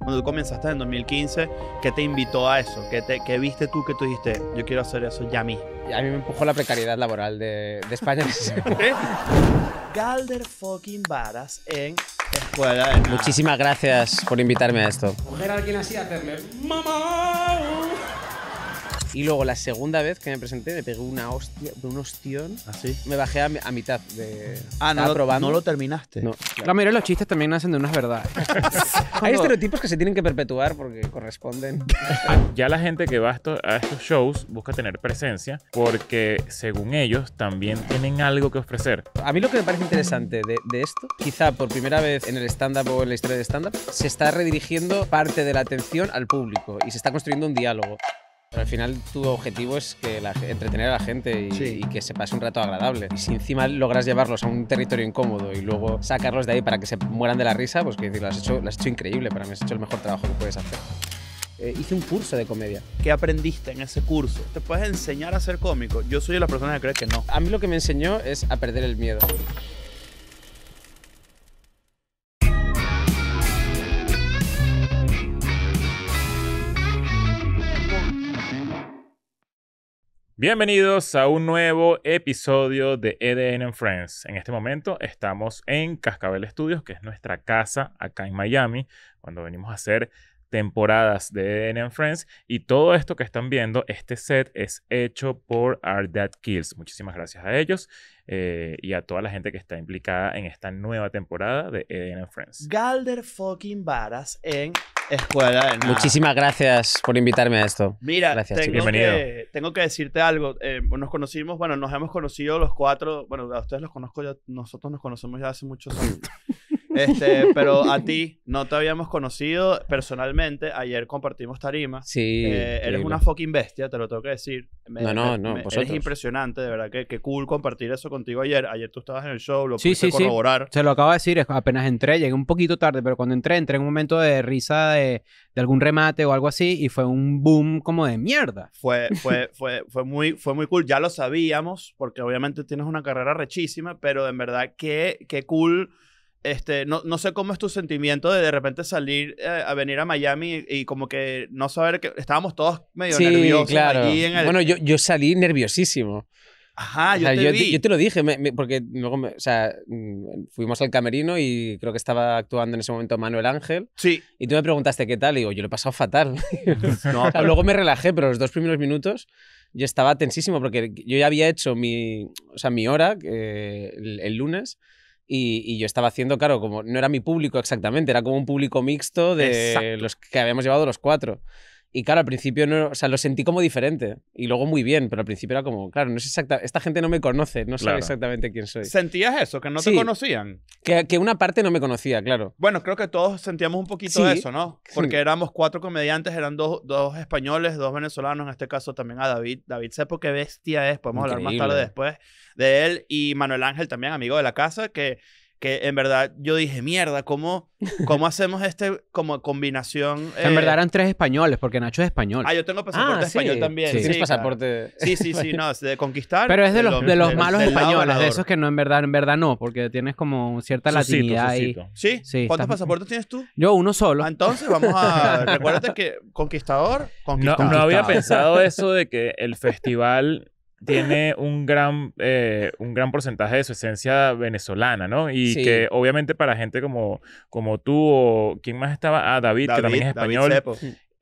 Cuando tú comenzaste en 2015, ¿qué te invitó a eso? ¿Qué viste tú que tú dijiste, yo quiero hacer eso ya mismo? A mí me empujó la precariedad laboral de España. Galder fucking Varas en Escuela de Nada. Muchísimas gracias por invitarme a esto. Coger a alguien así y hacerle ¡Mamá! Y luego la segunda vez que me presenté me pegué una hostia, un ostión. ¿Así? Me bajé a mitad de... No lo terminaste. No. La mayoría de los chistes también nacen de unas verdades. Hay estereotipos que se tienen que perpetuar porque corresponden. Ya la gente que va a estos shows busca tener presencia porque, según ellos, también tienen algo que ofrecer. A mí lo que me parece interesante de esto, quizá por primera vez en el stand-up o en la historia de stand-up, se está redirigiendo parte de la atención al público y se está construyendo un diálogo. Pero al final tu objetivo es que entretener a la gente y que se pase un rato agradable. Y si encima logras llevarlos a un territorio incómodo y luego sacarlos de ahí para que se mueran de la risa, pues que decir, lo has hecho increíble. Para mí has hecho el mejor trabajo que puedes hacer. Hice un curso de comedia. ¿Qué aprendiste en ese curso? ¿Te puedes enseñar a ser cómico? Yo soy de las personas que cree que no. A mí lo que me enseñó es a perder el miedo. Bienvenidos a un nuevo episodio de EDN Friends. En este momento estamos en Cascabel Studios, que es nuestra casa acá en Miami, cuando venimos a hacer temporadas de EDN Friends. Y todo esto que están viendo, este set es hecho por Art That Kills. Muchísimas gracias a ellos y a toda la gente que está implicada en esta nueva temporada de EDN Friends. Galder fucking Varas en Escuela de Nada. Muchísimas gracias por invitarme a esto. Mira, Gracias, tengo que decirte algo. Nos hemos conocido los cuatro. Bueno, a ustedes los conozco ya, nosotros nos conocemos ya hace muchos años. Pero a ti no te habíamos conocido personalmente. Ayer compartimos tarima. Sí. Eres una fucking bestia, te lo tengo que decir. Vosotros. Eres impresionante, de verdad. Que cool compartir eso contigo ayer. Ayer tú estabas en el show, lo Sí, pudiste corroborar. Se lo acabo de decir, apenas entré, llegué un poquito tarde, pero cuando entré en un momento de risa de algún remate o algo así y fue un boom como de mierda. Fue muy cool. Ya lo sabíamos, porque obviamente tienes una carrera rechísima, pero en verdad qué cool. No sé cómo es tu sentimiento de repente salir a venir a Miami y como que no saber que estábamos todos medio nerviosos claro. allí en el... Bueno, yo salí nerviosísimo. Ajá, O sea, yo te vi. yo te lo dije, porque luego fuimos al camerino y creo que estaba actuando en ese momento Manuel Ángel. Sí. Y tú me preguntaste qué tal y digo, yo lo he pasado fatal. No, Luego me relajé, pero los 2 primeros minutos yo estaba tensísimo porque yo ya había hecho mi hora el lunes. Y yo estaba haciendo, claro, como no era mi público exactamente, era como un público mixto de Exacto. los que habíamos llevado los 4. Y claro, al principio lo sentí como diferente. Y luego muy bien, pero al principio era como, claro, no es esta gente no me conoce, no sabe exactamente quién soy. ¿Sentías eso? ¿Que no te conocían? Que una parte no me conocía, claro. Bueno, creo que todos sentíamos un poquito de eso, ¿no? Porque éramos 4 comediantes, eran dos españoles, 2 venezolanos, en este caso también a David. David Sepo, qué bestia es, podemos hablar más tarde después de él. Y Manuel Ángel también, amigo de la casa, que en verdad yo dije, mierda, ¿cómo hacemos como combinación? En verdad eran 3 españoles, porque Nacho es español. Yo tengo pasaporte español también. Sí. ¿Tienes pasaporte? Sí, no, es de conquistar. Pero es de los malos del lado españoles, ganador. de esos que no, en verdad no, porque tienes como cierta latinidad ahí. ¿Sí? Sí, ¿Cuántos pasaportes tienes tú? Yo uno solo. Entonces vamos a... Recuérdate que conquistador. No había pensado eso de que el festival tiene un gran porcentaje de su esencia venezolana, ¿no? Y que obviamente para gente como tú o... ¿Quién más estaba? David, que también es español.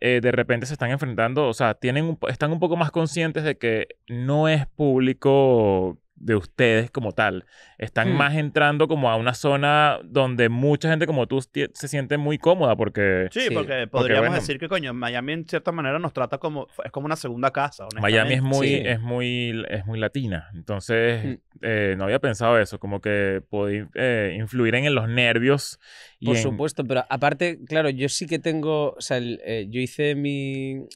De repente se están enfrentando, o sea, están un poco más conscientes de que no es público de ustedes como tal. Están más entrando como a una zona donde mucha gente como tú se siente muy cómoda porque... Sí, porque podríamos decir que, coño, Miami en cierta manera nos trata como... Es como una segunda casa, honestamente. Miami es muy latina. Entonces, no había pensado eso. Como que podía influir en los nervios. Por supuesto, pero aparte, claro, yo sí que tengo... O sea, yo hice mi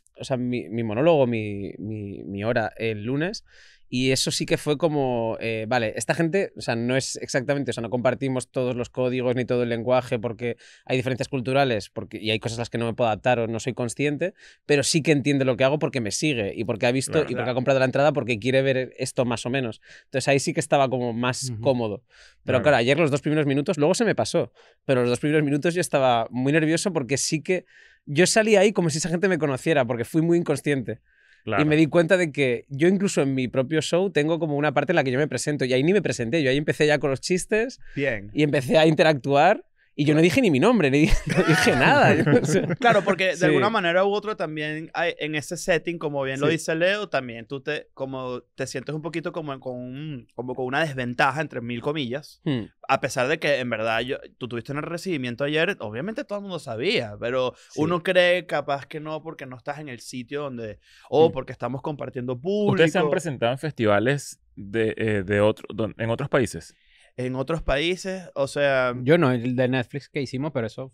monólogo, mi hora el lunes. Y eso sí que fue como, vale, esta gente, o sea, no es exactamente, o sea, no compartimos todos los códigos ni todo el lenguaje porque hay diferencias culturales y hay cosas a las que no me puedo adaptar o no soy consciente, pero sí que entiende lo que hago porque me sigue y porque ha visto y porque ha comprado la entrada porque quiere ver esto más o menos. Entonces ahí sí que estaba como más cómodo. Pero claro, ayer los 2 primeros minutos, luego se me pasó, pero los 2 primeros minutos yo estaba muy nervioso porque sí que yo salí ahí como si esa gente me conociera porque fui muy inconsciente. Claro. Y me di cuenta de que yo incluso en mi propio show tengo como una parte en la que yo me presento y ahí ni me presenté, yo ahí empecé ya con los chistes. Bien. Y empecé a interactuar y yo no dije ni mi nombre, no dije nada. No sé. Claro, porque de alguna manera u otra también hay, en ese setting, como bien lo dice Leo, también tú te sientes un poquito como con una desventaja, entre 1000 comillas, a pesar de que en verdad tú tuviste un recibimiento ayer, obviamente todo el mundo sabía, pero uno cree capaz que no porque no estás en el sitio donde, porque estamos compartiendo público. ¿Ustedes se han presentado en festivales en otros países? En otros países, o sea... Yo no, el de Netflix que hicimos, pero eso...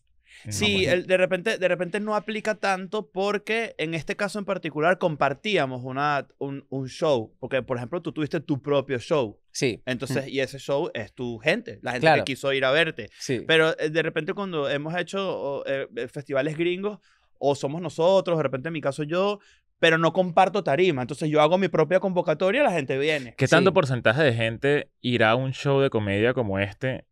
Sí, de repente no aplica tanto porque en este caso en particular compartíamos un show. Porque, por ejemplo, tú tuviste tu propio show. Sí. Entonces, y ese show es tu gente, la gente que quiso ir a verte. Sí. Pero de repente cuando hemos hecho festivales gringos, o somos nosotros, de repente en mi caso yo... pero no comparto tarima. Entonces yo hago mi propia convocatoria y la gente viene. ¿Qué tanto porcentaje de gente irá a un show de comedia como este?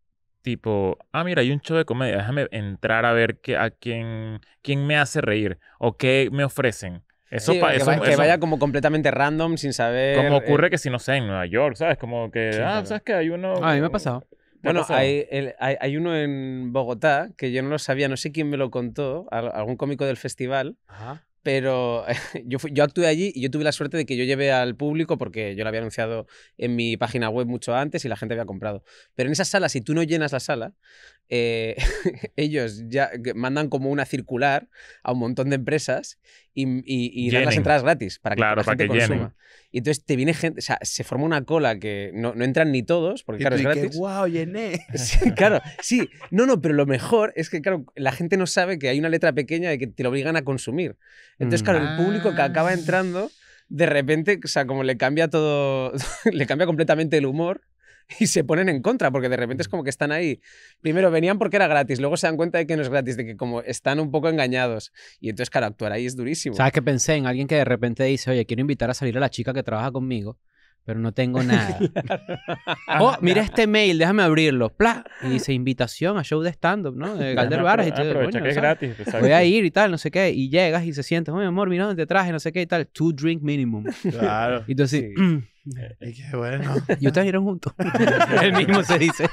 Tipo, mira, hay un show de comedia, déjame entrar a ver quién me hace reír o qué me ofrecen. Eso, que vaya como completamente random sin saber... Como ocurre que si no sé, en Nueva York, ¿sabes? Como que, ¿sabes qué? Hay uno... A mí me ha pasado. Bueno, hay uno en Bogotá que yo no lo sabía, no sé quién me lo contó, algún cómico del festival. Ajá. Pero yo actué allí y yo tuve la suerte de que yo llevé al público porque yo lo había anunciado en mi página web mucho antes y la gente había comprado. Pero en esa sala, si tú no llenas la sala, ellos ya mandan como una circular a un montón de empresas y dan las entradas gratis para que la gente consuma. Llenen. Y entonces te viene gente, o sea, se forma una cola que no entran ni todos, porque claro, es gratis. ¡Wow, llené! Sí, claro, sí. No, pero lo mejor es que, claro, la gente no sabe que hay una letra pequeña de que te lo obligan a consumir. Entonces, claro, el público que acaba entrando, de repente, o sea, como le cambia todo, le cambia completamente el humor. Y se ponen en contra, porque de repente es como que están ahí. Primero venían porque era gratis, luego se dan cuenta de que no es gratis, de que como están un poco engañados. Y entonces, claro, actuar ahí es durísimo. ¿Sabes qué pensé? En alguien que de repente dice, oye, quiero invitar a salir a la chica que trabaja conmigo, pero no tengo nada. Mira este mail, déjame abrirlo. ¡Pla! Y dice, invitación a show de stand-up, ¿no? De Calder Varas. Y te aprovecha que es gratis. Voy a ir y tal, no sé qué. Y llegas y se sientes, oye, amor, mira dónde te traje, no sé qué y tal. 2 drink minimum. Claro. Y tú así... Sí. Y qué bueno. Y ustedes irán juntos. El mismo se dice.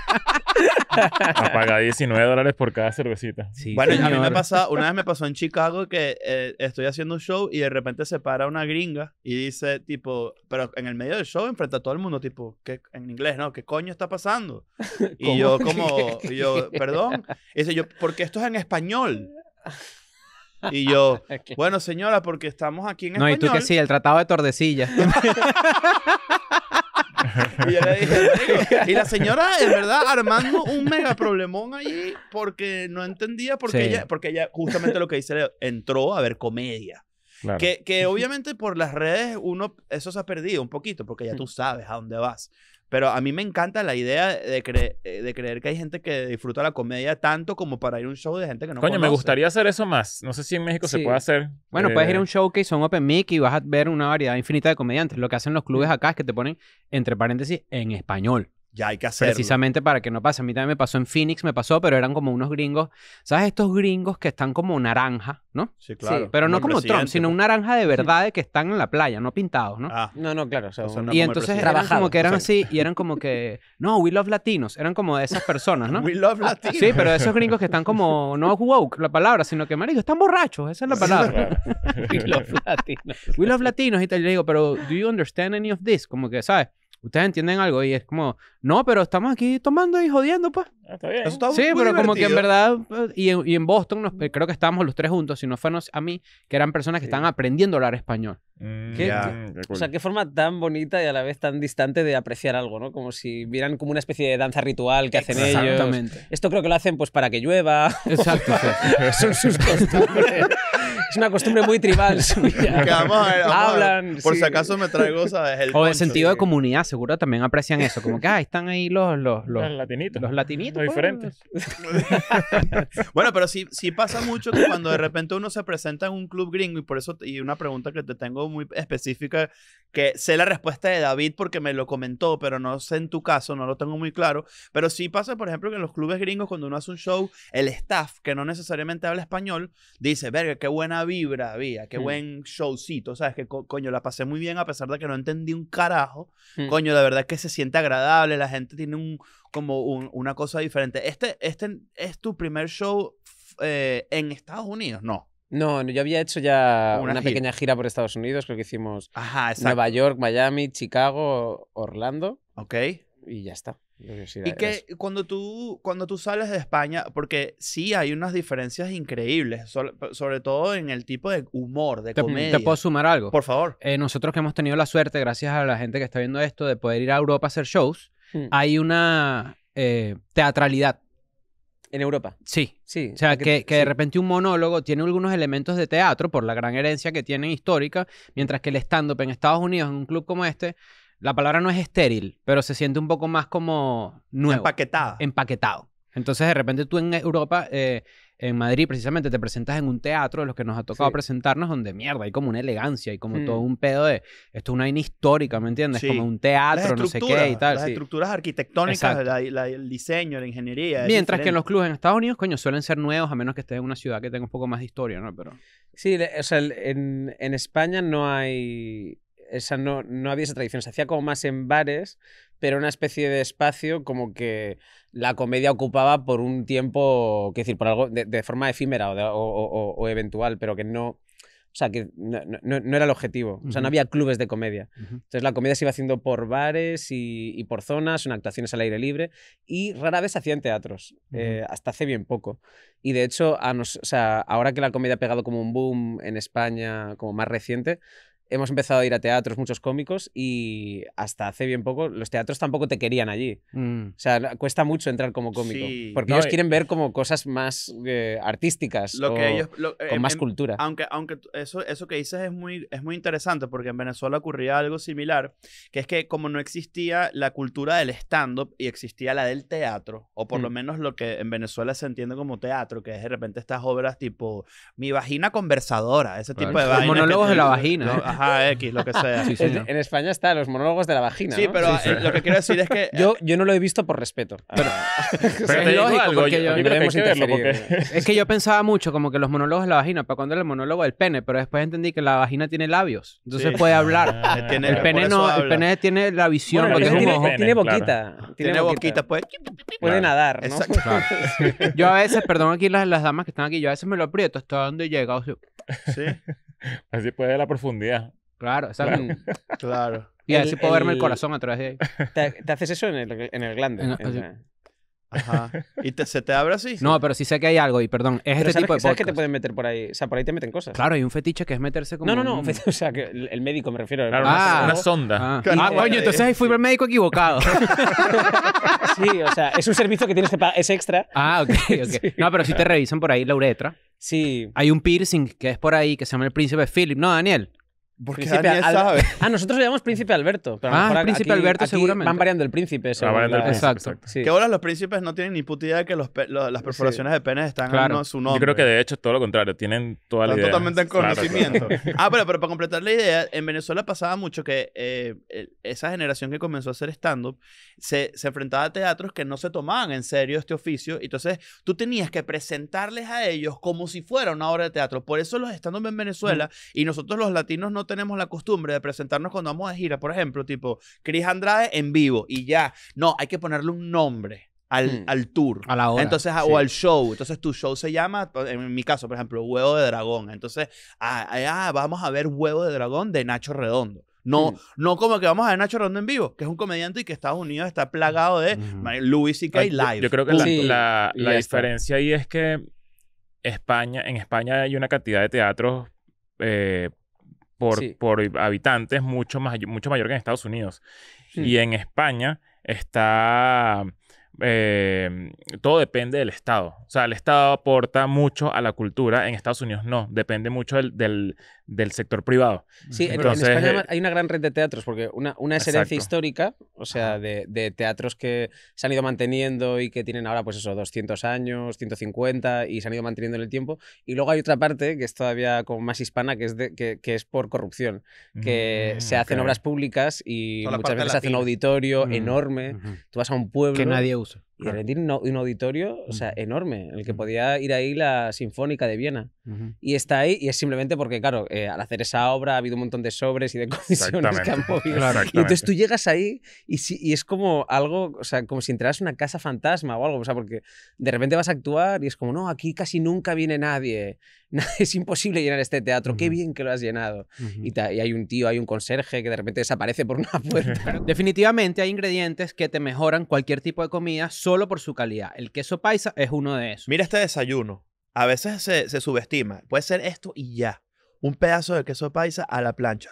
A pagar $19 por cada cervecita. Sí, bueno, a mí una vez me pasó en Chicago que estoy haciendo un show y de repente se para una gringa y dice, tipo, pero en el medio del show, enfrente a todo el mundo, tipo, en inglés, ¿no? ¿Qué coño está pasando? Y yo perdón. Y dice porque esto es en español. Y yo, bueno, señora, porque estamos aquí en español. No, y tú que sí, el Tratado de Tordesillas. Y yo le dije, y la señora, en verdad, armando un mega problemón allí porque no entendía porque ella, justamente lo que dice, entró a ver comedia. Claro. Que obviamente por las redes eso se ha perdido un poquito porque ya tú sabes a dónde vas. Pero a mí me encanta la idea de creer que hay gente que disfruta la comedia tanto como para ir a un show de gente que no conoce. Me gustaría hacer eso más. No sé si en México se puede hacer. Bueno, puedes ir a un showcase o un open mic y vas a ver una variedad infinita de comediantes. Lo que hacen los clubes acá es que te ponen, entre paréntesis, en español. Ya hay que hacerlo. Precisamente para que no pase. A mí también me pasó en Phoenix, pero eran como unos gringos. ¿Sabes? Estos gringos que están como naranja, ¿no? Sí, claro. Sí, pero no como Trump, sino un naranja de verdad de que están en la playa, no pintados, ¿no? No, claro. Y entonces eran como que eran así y eran como que, no, we love Latinos. Eran como de esas personas, ¿no? We love Latinos. Sí, pero esos gringos que están como, no woke la palabra, sino que, marico, están borrachos. Esa es la palabra. We love Latinos. We love Latinos y tal. Y le digo, pero, ¿do you understand any of this? Como que, ¿sabes? ¿Ustedes entienden algo? Y es como, no, pero estamos aquí tomando y jodiendo, pues. Está bien. Eso está sí, muy pero como que en divertido. verdad, y en Boston, creo que estábamos los tres juntos, si no fue a mí, que eran personas que estaban aprendiendo a hablar español. O sea, qué forma tan bonita y a la vez tan distante de apreciar algo, ¿no? Como si vieran como una especie de danza ritual que hacen ellos. Exactamente. Esto creo que lo hacen pues para que llueva. Exacto. Son sus costumbres. Es una costumbre muy tribal suya. Que vamos a ver, Hablan, por sí. si acaso me traigo, ¿sabes? El O de poncho. sentido de comunidad, seguro también aprecian eso. Como que, están ahí los latinitos. Los latinitos. Los pues. diferentes. Bueno, pero sí pasa mucho que cuando de repente uno se presenta en un club gringo, y por eso, y una pregunta que te tengo muy específica, que sé la respuesta de David porque me lo comentó, pero no sé en tu caso, no lo tengo muy claro, pero sí pasa, por ejemplo, que en los clubes gringos, cuando uno hace un show, el staff, que no necesariamente habla español, dice, verga, qué buena vibra había, qué buen showcito, ¿sabes? Que coño, la pasé muy bien a pesar de que no entendí un carajo. Coño, la verdad es que se siente agradable, la gente tiene una cosa diferente. ¿Este es tu primer show en Estados Unidos? No. No, yo había hecho ya Una una gira. pequeña gira por Estados Unidos. Creo que hicimos Ajá, exacto. Nueva York, Miami, Chicago, Orlando. Ok. Y ya está. Y que cuando tú sales de España, porque sí hay unas diferencias increíbles, sobre todo en el tipo de humor, de comedia. ¿Te puedo sumar algo? Por favor. Nosotros que hemos tenido la suerte, gracias a la gente que está viendo esto, de poder ir a Europa a hacer shows, hay una teatralidad. ¿En Europa? Sí. Sí. O sea, que de repente un monólogo tiene algunos elementos de teatro por la gran herencia que tiene histórica, mientras que el stand-up en Estados Unidos, en un club como este, la palabra no es estéril, pero se siente un poco más como nuevo. Empaquetado. Entonces, de repente tú en Europa, en Madrid precisamente, te presentas en un teatro de los que nos ha tocado presentarnos, donde mierda, hay como una elegancia, hay como todo un pedo de, esto es una vaina histórica, ¿me entiendes? Sí. Como un teatro, no sé qué y tal. Las estructuras arquitectónicas, el diseño, la ingeniería. Mientras que en los clubes en Estados Unidos, coño, suelen ser nuevos, a menos que estés en una ciudad que tenga un poco más de historia, ¿no? Pero... Sí, o sea, en España no hay... no había esa tradición. Se hacía como más en bares, pero una especie de espacio como que la comedia ocupaba por un tiempo, qué decir, por algo de forma efímera o eventual, pero que no... O sea, que no era el objetivo. O sea, no había clubes de comedia. Entonces la comedia se iba haciendo por bares y por zonas, en actuaciones al aire libre, y rara vez se hacía en teatros, hasta hace bien poco. Y de hecho, o sea, ahora que la comedia ha pegado como un boom en España, como más reciente, hemos empezado a ir a teatros, muchos cómicos, y hasta hace bien poco los teatros tampoco te querían allí. O sea, cuesta mucho entrar como cómico. Sí. Porque ellos quieren ver como cosas más artísticas con más cultura. Aunque eso que dices es muy interesante, porque en Venezuela ocurría algo similar, que es que como no existía la cultura del stand-up y existía la del teatro, o por lo menos lo que en Venezuela se entiende como teatro, que es de repente estas obras tipo Mi vagina conversadora, ese tipo de vainas. Los monólogos de la vagina. Ajá, X, lo que sea. Sí, en España está los monólogos de la vagina, sí, ¿no? pero lo que quiero decir es que... Yo no lo he visto por respeto. Pero es lógico, porque yo creo que hay que verlo, porque... Es que yo pensaba mucho como que los monólogos de la vagina, para cuando era el monólogo del pene, pero después entendí que la vagina tiene labios, entonces puede hablar. El pene tiene la visión, bueno, porque es un ojo. tiene boquita. Claro. Tiene boquita, pues. Puede nadar, ¿no? Exacto. Claro. Yo a veces, perdón aquí las damas que están aquí, yo a veces me lo aprieto hasta donde llega. O sea, Sí, Así puede ver la profundidad. claro, exacto. claro. Y así puedo verme el corazón a través de ahí. Te haces eso en el glande. Ajá. ¿Y se te abre así? No, pero sí sé que hay algo y perdón, es Pero este tipo de ¿sabes que te podcast. pueden meter por ahí? O sea, por ahí te meten cosas. Claro, hay un fetiche que es meterse como... No. O sea, que el médico me refiero. Claro, Ah. una sonda. Ah, Claro. coño, entonces ahí fui al médico equivocado. Sí, o sea, es un servicio que tienes que pagar, es extra. Ah, ok. Sí. No, pero sí te revisan por ahí la uretra. Sí. Hay un piercing que es por ahí que se llama el Príncipe Philip. ¿No, Daniel? Porque Príncipe Daniel sabe. Nosotros le llamamos Príncipe Alberto. Pero a lo Ah, mejor Príncipe aquí- Alberto aquí seguramente. Van variando el príncipe. según variando el la- príncipe, Exacto. Sí. ¿Qué bolas los príncipes no tienen ni puta idea de que las perforaciones de penes están Claro. en su nombre? Yo creo que de hecho es todo lo contrario. Tienen toda la Están idea. totalmente en Claro, conocimiento. claro. Pero para completar la idea, en Venezuela pasaba mucho que esa generación que comenzó a hacer stand-up se enfrentaba a teatros que no se tomaban en serio este oficio. Entonces, tú tenías que presentarles a ellos como si fuera una obra de teatro. Por eso los stand-up en Venezuela y nosotros los latinos no tenemos la costumbre de presentarnos cuando vamos de gira. Por ejemplo, tipo, Cris Andrade en vivo y ya. No, hay que ponerle un nombre al tour. A la hora. Entonces, sí. o al show. Entonces, tu show se llama, en mi caso, por ejemplo, Huevo de Dragón. Entonces, vamos a ver Huevo de Dragón de Nacho Redondo. No, no como que vamos a ver Nacho Redondo en vivo, que es un comediante y que Estados Unidos está plagado de Louis C.K. Live. Yo creo que Sí, la y ya está. diferencia ahí es que en España hay una cantidad de teatros Sí. por habitantes mucho mayor que en Estados Unidos. Sí. Y en España está todo depende del Estado. O sea, el Estado aporta mucho a la cultura. En Estados Unidos no. Depende mucho del sector privado. Sí, entonces, en España hay una gran red de teatros porque una es herencia exacto. histórica, o sea, de teatros que se han ido manteniendo y que tienen ahora, pues eso, 200 años, 150 y se han ido manteniendo en el tiempo. Y luego hay otra parte que es todavía como más hispana, que es por corrupción, que se hacen obras públicas y muchas veces se hace un auditorio enorme. Tú vas a un pueblo que nadie usa. y de repente tiene un auditorio, o sea, enorme, en el que podía ir ahí la Sinfónica de Viena. Y está ahí, y es simplemente porque, claro, al hacer esa obra ha habido un montón de sobres y de comisiones que han movido. Claro. Y entonces tú llegas ahí y es como algo, o sea, como si entraras en una casa fantasma o algo, o sea, porque de repente vas a actuar y es como, no, aquí casi nunca viene nadie. Es imposible llenar este teatro, qué bien que lo has llenado. Y hay un tío, hay un conserje que de repente desaparece por una puerta. Definitivamente hay ingredientes que te mejoran cualquier tipo de comida solo por su calidad. El queso paisa es uno de esos. Mira este desayuno. A veces se subestima. Puede ser esto y ya. Un pedazo de queso paisa a la plancha.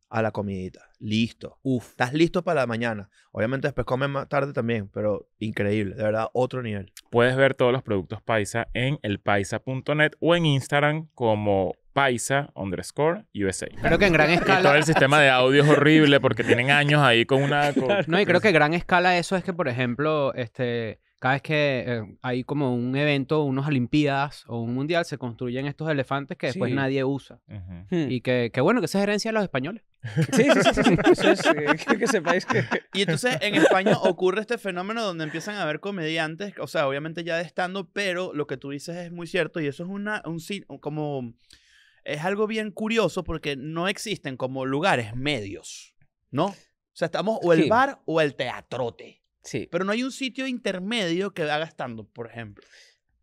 A la comidita. Listo. Estás listo para la mañana. Obviamente después comes más tarde también, pero increíble. De verdad, otro nivel. Puedes ver todos los productos Paisa en elpaisa.net o en Instagram como Paisa_USA. Creo que en gran Y todo escala... el sistema de audio es horrible porque tienen años ahí con una... No, y creo que gran escala eso es que, por ejemplo, cada vez que hay como un evento, unas olimpiadas o un mundial, se construyen estos elefantes que después nadie usa. Y que bueno, que esa es herencia de los españoles. Sí. Eso es, que sepáis que... Y entonces en España ocurre este fenómeno donde empiezan a haber comediantes, o sea, obviamente ya de stand-up, pero lo que tú dices es muy cierto y eso es es algo bien curioso porque no existen como lugares medios, ¿no? O sea, estamos o el bar o el teatrote. Sí. Pero no hay un sitio intermedio que haga stand-up, por ejemplo.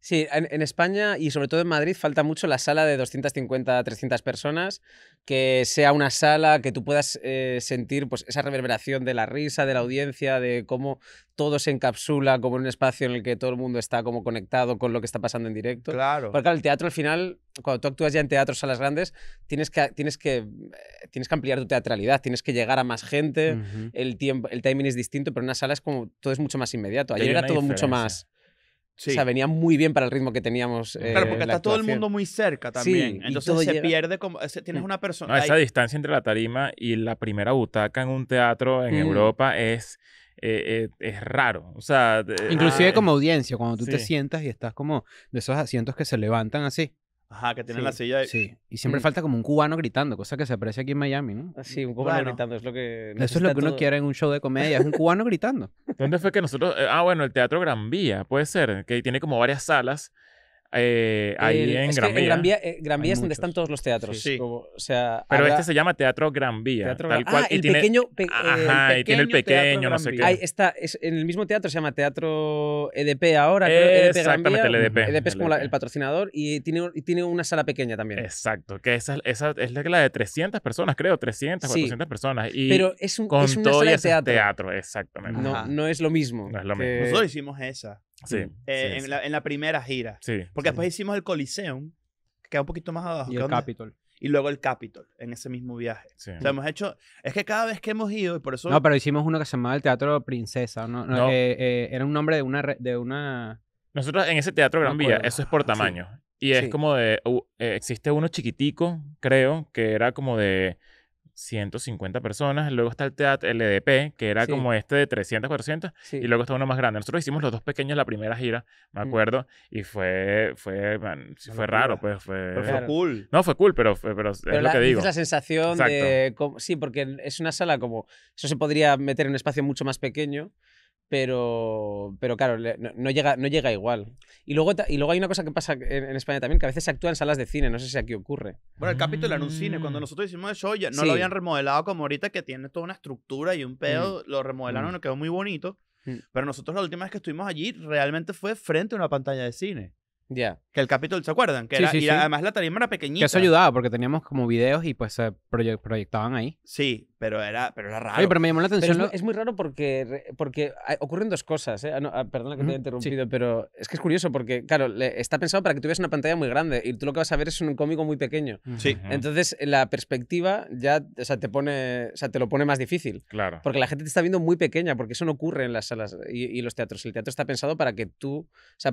Sí, en España y sobre todo en Madrid falta mucho la sala de 250 a 300 personas, que sea una sala que tú puedas sentir pues, esa reverberación de la risa, de la audiencia, de cómo todo se encapsula como en un espacio en el que todo el mundo está como conectado con lo que está pasando en directo. Claro. Porque claro, el teatro al final, cuando tú actúas ya en teatros, salas grandes, tienes que ampliar tu teatralidad, tienes que llegar a más gente, el timing es distinto, pero en una sala es como todo es mucho más inmediato. Ayer era todo mucho más... Sí. O sea, venía muy bien para el ritmo que teníamos. Claro, porque está todo el mundo muy cerca también. Sí, entonces se pierde como... Tienes una persona... No, esa distancia entre la tarima y la primera butaca en un teatro en Europa es raro. O sea... Inclusive como audiencia, cuando tú te sientas y estás como de esos asientos que se levantan así. Ajá, que tienen la silla de... Sí, y siempre falta como un cubano gritando, cosa que se aprecia aquí en Miami, ¿no? Sí, un cubano gritando, es lo que... Eso es lo que uno quiere en un show de comedia, es un cubano gritando. ¿Dónde fue que nosotros...? Bueno, el Teatro Gran Vía, puede ser, que tiene como varias salas ahí en Gran Vía. Gran Vía es donde están todos los teatros. Sí. Como, o sea, pero este se llama Teatro Gran Vía. Tal cual. Y tiene, pequeño. Y tiene el pequeño, no sé qué. Ahí está, en el mismo teatro se llama Teatro EDP ahora. EDP Exactamente, Gran Vía. el EDP. EDP es como el patrocinador y tiene una sala pequeña también. Exacto, que esa es la de 300 personas, creo, 300, 400 personas. Y pero es una todo sala de teatro, exactamente. No es lo mismo. No es lo mismo. Nosotros hicimos esa. Sí, en la primera gira. Sí. Porque después hicimos el Coliseum, que queda un poquito más abajo. Y el Capitol. Y luego el Capitol, en ese mismo viaje. Sí. O sea, hemos hecho... Es que cada vez que hemos ido, y por eso... No, pero hicimos uno que se llamaba el Teatro Princesa. No. Era un nombre de una... Nosotros en ese Teatro Gran Vía, eso es por tamaño. Y es como de... existe uno chiquitico, creo, que era como de 150 personas. Luego está el teatro, el EDP, que era como este de 300, 400. Y luego está uno más grande. Nosotros hicimos los dos pequeños la primera gira, me acuerdo. Y fue raro, pues. Pero fue cool. No, fue cool, pero es lo que digo. Es la sensación de... Sí, porque es una sala como... Eso se podría meter en un espacio mucho más pequeño. Pero claro, no llega igual. Y luego hay una cosa que pasa en España también, que a veces se actúa en salas de cine, no sé si aquí ocurre. Bueno, el Capitol era un cine. Cuando nosotros hicimos el show, ya no lo habían remodelado como ahorita, que tiene toda una estructura y un pedo. Lo remodelaron, nos quedó muy bonito. Pero nosotros la última vez que estuvimos allí, realmente fue frente a una pantalla de cine. Ya. Que el Capitol, ¿se acuerdan? Que además la tarima era pequeñita. Que eso ayudaba, porque teníamos como videos y pues se proyectaban ahí. Sí, pero era raro. Oye, pero me llamó la atención. Pero es muy raro porque ocurren dos cosas. Perdona que te haya interrumpido, pero es que es curioso porque, claro, está pensado para que tuvieras una pantalla muy grande y tú lo que vas a ver es un cómico muy pequeño. Sí. Entonces, la perspectiva ya te lo pone más difícil. Claro. Porque la gente te está viendo muy pequeña, porque eso no ocurre en las salas y los teatros. El teatro está pensado para que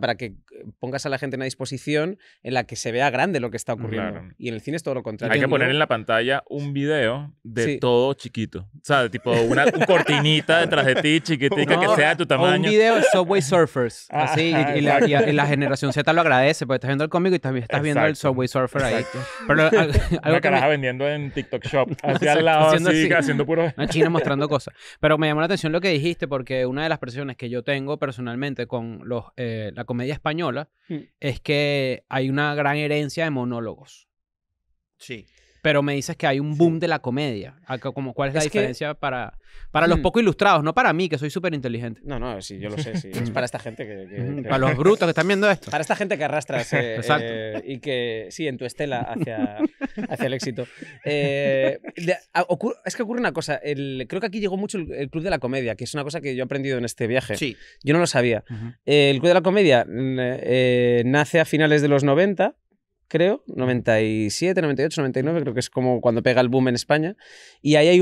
para que pongas a la gente en una disposición en la que se vea grande lo que está ocurriendo. Claro. Y en el cine es todo lo contrario. Hay que poner en la pantalla un video de todo chiquito. O sea, tipo una cortinita detrás de ti, chiquitica, que sea de tu tamaño. Un video de Subway Surfers. Así, y la generación Z lo agradece, porque estás viendo el cómico y también estás viendo el Subway Surfer ahí. Pero algo una caraja vendiendo en TikTok Shop. Hacia al lado, haciendo puro... Una china mostrando cosas. Pero me llamó la atención lo que dijiste, porque una de las percepciones que yo tengo personalmente con la comedia española es que hay una gran herencia de monólogos. Sí. Pero me dices que hay un boom de la comedia. ¿Cuál es la diferencia para los poco ilustrados? No para mí, que soy súper inteligente. No, sí, yo lo sé. Sí. Es para esta gente que para los brutos que están viendo esto. Para esta gente que arrastras Exacto. Y que, sí, en tu estela hacia el éxito. Es que ocurre una cosa. Creo que aquí llegó mucho el Club de la Comedia, que es una cosa que yo he aprendido en este viaje. Sí. Yo no lo sabía. El Club de la Comedia nace a finales de los 90, creo, 97, 98, 99, creo que es como cuando pega el boom en España. Y ahí hay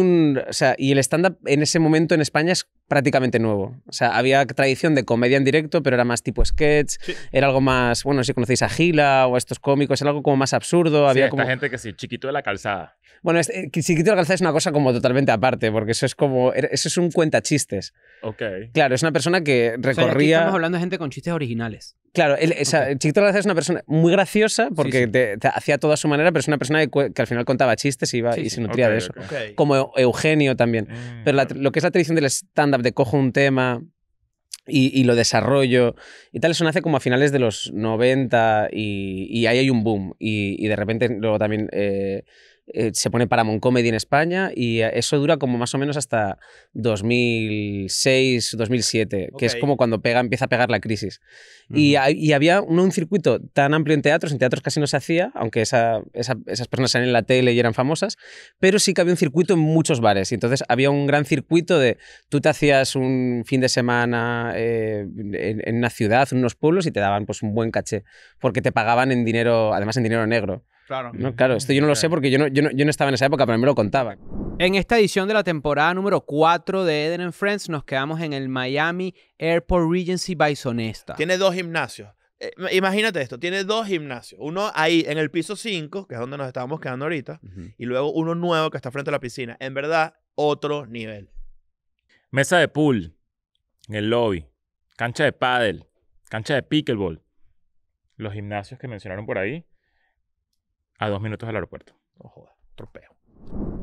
y el stand-up en ese momento en España es prácticamente nuevo. O sea, había tradición de comedia en directo, pero era más tipo sketch, era algo más, bueno, si conocéis a Gila o a estos cómicos, era algo como más absurdo. Sí, había esta como gente que sí, Chiquito de la Calzada. Bueno, Chiquito de la Calzada es una cosa como totalmente aparte, porque eso es un cuentachistes. Ok. Claro, es una persona que recorría... O sea, aquí estamos hablando de gente con chistes originales. Claro, Chiquito de la Calzada es una persona muy graciosa porque te hacía todo a su manera, pero es una persona que al final contaba chistes y se nutría de eso. Okay. Como Eugenio también. Pero lo que es la tradición del stand-up, de cojo un tema y lo desarrollo y tal, eso nace como a finales de los 90 y ahí hay un boom. Y de repente luego también... se pone Paramount Comedy en España y eso dura como más o menos hasta 2006, 2007, que es como cuando empieza a pegar la crisis. Y había un circuito tan amplio en teatros casi no se hacía, aunque esas personas salen en la tele y eran famosas, pero sí que había un circuito en muchos bares. Y entonces había un gran circuito de tú te hacías un fin de semana en una ciudad, en unos pueblos y te daban pues un buen caché, porque te pagaban en dinero, además en dinero negro. Claro. No, claro, esto yo no lo sé porque yo no estaba en esa época, pero me lo contaban. En esta edición de la temporada número 4 de Eden and Friends nos quedamos en el Miami Airport Regency by Sonesta. Tiene 2 gimnasios. Imagínate esto, tiene 2 gimnasios. Uno ahí en el piso 5, que es donde nos estábamos quedando ahorita, y luego uno nuevo que está frente a la piscina. En verdad, otro nivel. Mesa de pool en el lobby, cancha de pádel, cancha de pickleball. Los gimnasios que mencionaron por ahí, a 2 minutos del aeropuerto. No jodas, tropeo.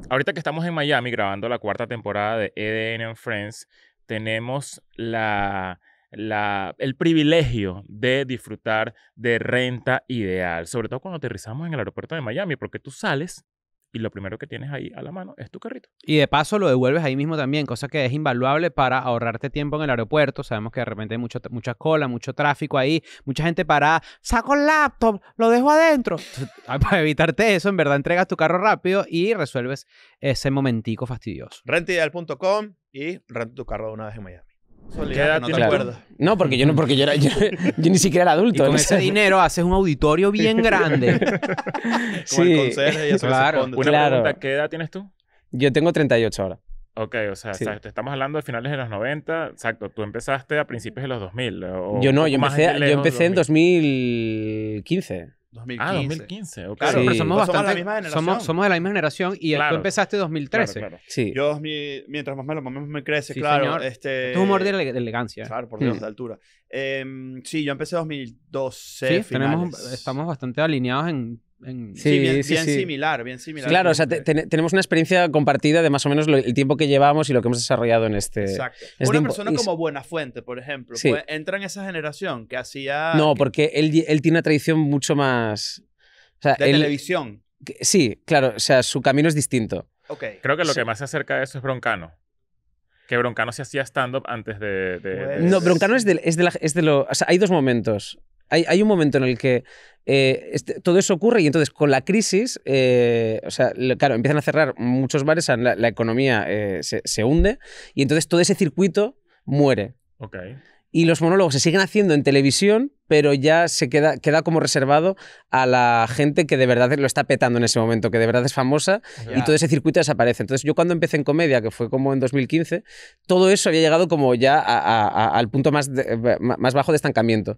Ahorita que estamos en Miami grabando la 4ª temporada de Eden and Friends, tenemos el privilegio de disfrutar de renta ideal, sobre todo cuando aterrizamos en el aeropuerto de Miami, porque tú sales y lo primero que tienes ahí a la mano es tu carrito. Y de paso lo devuelves ahí mismo también, cosa que es invaluable para ahorrarte tiempo en el aeropuerto. Sabemos que de repente hay mucha cola, mucho tráfico ahí, mucha gente parada. Saco el laptop, lo dejo adentro. Para evitarte eso, en verdad entregas tu carro rápido y resuelves ese momentico fastidioso. Rentaideal.com y renta tu carro de una vez en Miami. ¿Qué edad no tienes te acuerdas. No, porque yo ni siquiera era adulto. Y con ese dinero haces un auditorio bien grande. Con el conserje y eso claro. se responde. Una pregunta, ¿qué edad tienes tú? Yo tengo 38 ahora. Ok, o sea, Sí. te estamos hablando de finales de los 90. Exacto, tú empezaste a principios de los 2000. Yo empecé en 2015. 2015. Ah, 2015, ok. Claro, Sí, pero somos de la misma generación. somos de la misma generación y Claro. tú empezaste en 2013. Claro. Sí. Yo, mientras más me crece, Sí, claro. señor. Este Esto es humor de elegancia. Claro, por Dios, de altura. Sí, yo empecé 2012, Sí, finales. estamos bastante alineados en Sí, bien sí. similar. Claro, o sea, tenemos una experiencia compartida de más o menos el tiempo que llevamos y lo que hemos desarrollado en este... Exacto. este Una tiempo. persona como Buenafuente, por ejemplo, Sí. pues, entra en esa generación que hacía... No, porque él tiene una tradición mucho más... O sea, de televisión. Sí, claro, o sea, su camino es distinto. Ok. Creo que lo Sí. que más se acerca a eso es Broncano. Que Broncano se hacía stand-up antes de... Pues- No, Broncano es de lo... O sea, hay dos momentos. Hay un momento en el que todo eso ocurre y entonces con la crisis, o sea, claro, empiezan a cerrar muchos bares, la economía se hunde y entonces todo ese circuito muere. Ok. Y los monólogos se siguen haciendo en televisión, pero ya se queda como reservado a la gente que de verdad lo está petando en ese momento, que de verdad es famosa, y todo ese circuito desaparece. Entonces yo cuando empecé en comedia, que fue como en 2015, todo eso había llegado como ya al punto más bajo de estancamiento.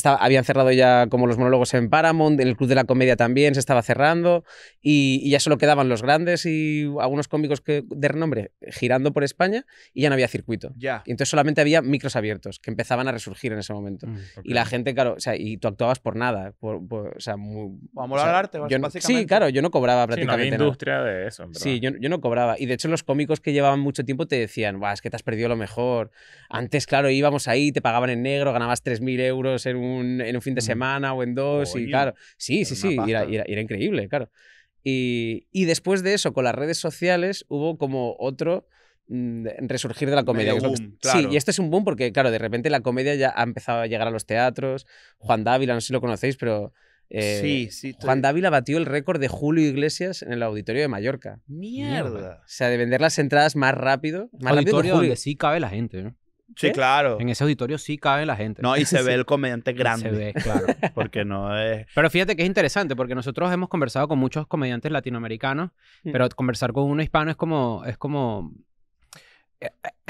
Habían cerrado ya como los monólogos en Paramount, en el Club de la Comedia también se estaba cerrando, y ya solo quedaban los grandes y algunos cómicos de renombre girando por España, y ya no había circuito. Y entonces solamente había micros abiertos, que empezaban a resurgir en ese momento. Y la gente, claro, o sea, y tú actuabas por nada. O sea, amor al arte, básicamente. Sí, claro, yo no cobraba prácticamente no había industria de eso, en verdad. Sí, yo no cobraba. Y de hecho los cómicos que llevaban mucho tiempo te decían, es que te has perdido lo mejor. Antes, claro, íbamos ahí, te pagaban en negro, ganabas 3.000 euros en un fin de semana o en 2. Y claro, sí, y era increíble, claro. Y después de eso, con las redes sociales, hubo como otro resurgir de la comedia. Boom, claro. Sí, y este es un boom porque, claro, de repente la comedia ya ha empezado a llegar a los teatros. Juan Dávila, no sé si lo conocéis, pero sí, Juan Dávila batió el récord de Julio Iglesias en el Auditorio de Mallorca. ¡Mierda! O sea, de vender las entradas más rápido. Más auditorio rápido donde sí cabe la gente, ¿no? Sí, claro. En ese auditorio sí cabe la gente. No, y se ve el comediante grande. Se ve, claro. Porque no es... Pero fíjate que es interesante, porque nosotros hemos conversado con muchos comediantes latinoamericanos, pero conversar con uno hispano es como...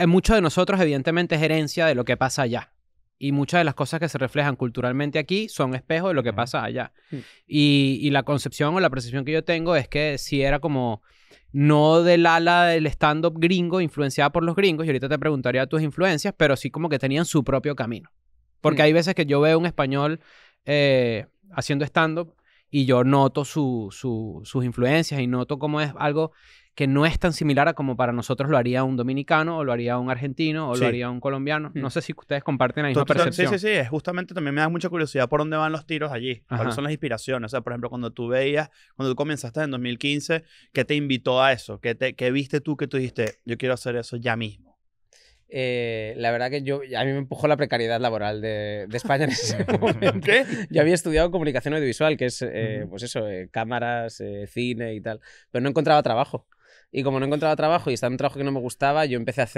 Mucho de nosotros, evidentemente, es herencia de lo que pasa allá. Y muchas de las cosas que se reflejan culturalmente aquí son espejos de lo que pasa allá. Y la concepción o la percepción que yo tengo es que sí era como... No del ala del stand-up gringo, influenciada por los gringos, y ahorita te preguntaría tus influencias, pero sí como que tenían su propio camino. Porque hay veces que yo veo un español haciendo stand-up y yo noto sus influencias y noto cómo es algo que no es tan similar a como para nosotros lo haría un dominicano, o lo haría un argentino, o lo haría un colombiano. No sé si ustedes comparten la misma percepción. Sí. Justamente también me da mucha curiosidad por dónde van los tiros allí. ¿Cuáles son las inspiraciones? O sea, por ejemplo, cuando tú comenzaste en 2015, ¿qué te invitó a eso? ¿Qué viste tú que tú dijiste, yo quiero hacer eso ya mismo? La verdad que a mí me empujó la precariedad laboral de España en ese momento. ¿Qué? Yo había estudiado comunicación audiovisual, que es, pues eso, cámaras, cine y tal, pero no encontraba trabajo. Y como no encontraba trabajo y estaba en un trabajo que no me gustaba, yo empecé a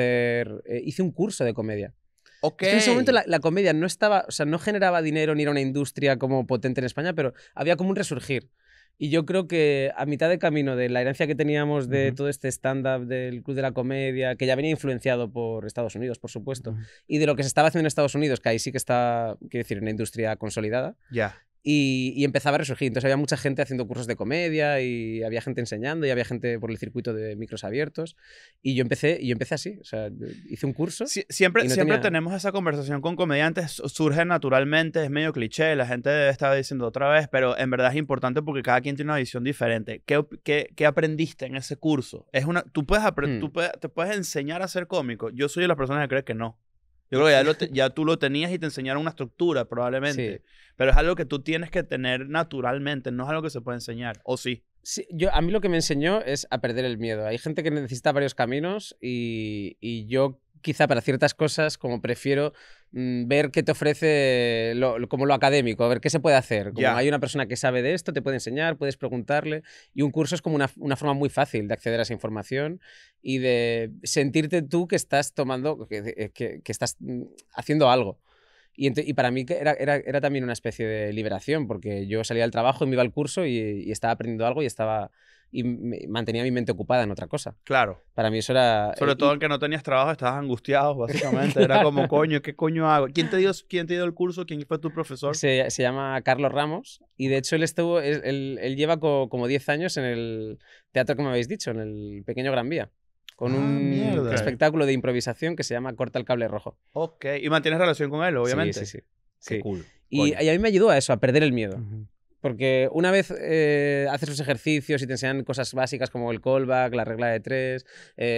hice un curso de comedia. Es que en ese momento la comedia no estaba, o sea, no generaba dinero ni era una industria como potente en España, pero había como un resurgir. Y yo creo que a mitad de camino de la herencia que teníamos de todo este stand-up del Club de la Comedia, que ya venía influenciado por Estados Unidos, por supuesto, y de lo que se estaba haciendo en Estados Unidos, que ahí sí que está, quiero decir, una industria consolidada. Ya. Y empezaba a resurgir. Entonces había mucha gente haciendo cursos de comedia y había gente enseñando y había gente por el circuito de micros abiertos. Y yo empecé así. O sea, hice un curso. Siempre tenemos esa conversación con comediantes. Surge naturalmente, es medio cliché. La gente debe estar diciendo otra vez, pero en verdad es importante porque cada quien tiene una visión diferente. ¿Qué aprendiste en ese curso? ¿Te puedes enseñar a ser cómico? Yo soy de las personas que creen que no. Yo creo que ya tú lo tenías y te enseñaron una estructura, probablemente. Sí. Pero es algo que tú tienes que tener naturalmente, no es algo que se puede enseñar, ¿o sí? Sí, a mí lo que me enseñó es a perder el miedo. Hay gente que necesita varios caminos y yo quizá para ciertas cosas como prefiero ver qué te ofrece como lo académico, a ver qué se puede hacer. Como hay una persona que sabe de esto, te puede enseñar, puedes preguntarle, y un curso es como una forma muy fácil de acceder a esa información y de sentirte tú que estás tomando, que estás haciendo algo. Y para mí era también una especie de liberación, porque yo salía del trabajo y me iba al curso y estaba aprendiendo algo y mantenía mi mente ocupada en otra cosa. Claro. Para mí eso era... Sobre todo en que no tenías trabajo, estabas angustiado, básicamente. Era como, coño, ¿qué coño hago? ¿Quién te dio el curso? ¿Quién fue tu profesor? Se llama Carlos Ramos y de hecho él lleva como 10 años en el teatro que me habéis dicho, en el Pequeño Gran Vía. Con un espectáculo de improvisación que se llama Corta el cable rojo. Ok. ¿Y mantienes relación con él, obviamente? Sí. Qué cool. Y a mí me ayudó a eso, a perder el miedo. Porque una vez haces los ejercicios y te enseñan cosas básicas como el callback, la regla de 3,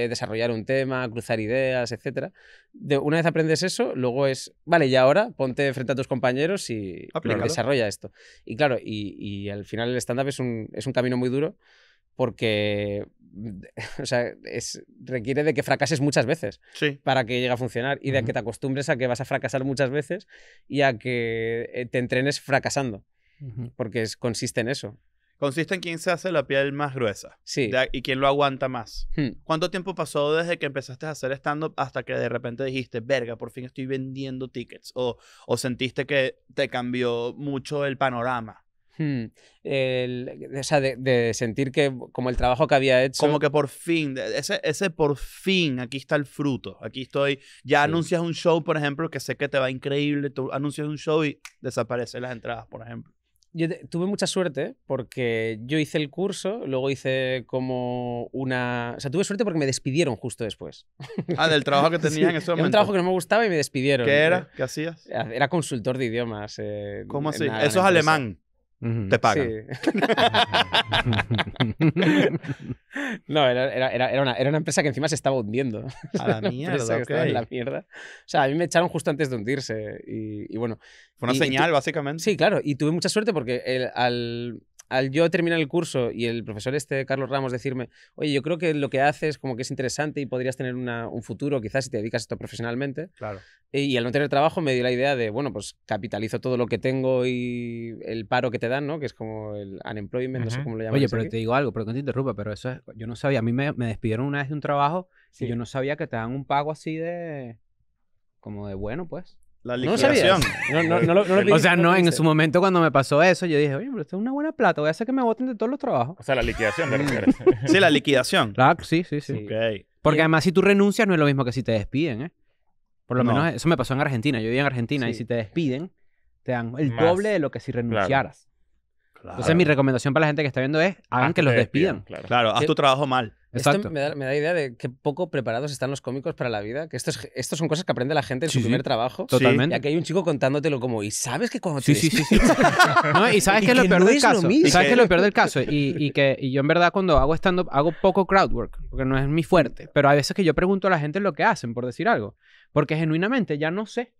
desarrollar un tema, cruzar ideas, etc. Una vez aprendes eso, luego es, vale, y ahora ponte frente a tus compañeros y desarrolla esto. Y claro, y al final el stand-up es un camino muy duro. porque o sea, requiere de que fracases muchas veces para que llegue a funcionar y de que te acostumbres a que vas a fracasar muchas veces y a que te entrenes fracasando, porque consiste en eso. Consiste en quién se hace la piel más gruesa. Sí. Y quién lo aguanta más. ¿Cuánto tiempo pasó desde que empezaste a hacer stand-up hasta que de repente dijiste, verga, por fin estoy vendiendo tickets? ¿O sentiste que te cambió mucho el panorama? O sea, de sentir que como el trabajo que había hecho... Como que por fin, ese por fin, aquí está el fruto. Aquí estoy. Ya anuncias un show, por ejemplo, que sé que te va increíble. Tú anuncias un show y desaparecen las entradas, por ejemplo. Yo tuve mucha suerte porque yo hice el curso, luego hice como una... O sea, tuve suerte porque me despidieron justo después. Ah, del trabajo que tenías en ese momento. Era un trabajo que no me gustaba y me despidieron. ¿Qué era? ¿Qué hacías? Era consultor de idiomas. ¿Cómo así? Eso es alemán. Te pagan. Sí. No, era una empresa que encima se estaba hundiendo. A la mierda, estaba en la mierda. O sea, a mí me echaron justo antes de hundirse y bueno. Fue una señal, básicamente. Sí, claro. Y tuve mucha suerte porque al yo terminar el curso y el profesor Carlos Ramos decirme, oye, yo creo que lo que haces como que es interesante y podrías tener un futuro quizás si te dedicas a esto profesionalmente. Claro. Y al no tener trabajo me dio la idea de, bueno, pues capitalizo todo lo que tengo y el paro que te dan, ¿no? Que es como el unemployment, no sé cómo lo llaman. Oye, pero aquí te digo algo, pero que te interrumpa, pero eso es, yo no sabía, a mí me despidieron una vez de un trabajo y yo no sabía que te dan un pago así de, como de bueno, pues. La liquidación. O sea, no, en su momento cuando me pasó eso, yo dije, oye, pero esto es una buena plata, voy a hacer que me voten de todos los trabajos. O sea, la liquidación de refieres. Sí, la liquidación. Claro, sí. Okay. Porque además si tú renuncias no es lo mismo que si te despiden, ¿eh? Por lo menos eso me pasó en Argentina. Yo vivía en Argentina y si te despiden, te dan el doble de lo que si renunciaras. Claro. Entonces mi recomendación para la gente que está viendo es, hagan que los despidan. Claro, haz tu trabajo mal. Exacto. Esto me da idea de qué poco preparados están los cómicos para la vida. Que estos son cosas que aprende la gente en su primer trabajo. Totalmente. Y aquí hay un chico contándotelo como, ¿y sabes que cuando te No, y sabes que es lo peor del caso. Y sabes que es lo peor del caso. Y yo en verdad cuando hago stand-up hago poco crowdwork, porque no es mi fuerte. Pero hay veces que yo pregunto a la gente lo que hacen, por decir algo. Porque genuinamente ya no sé.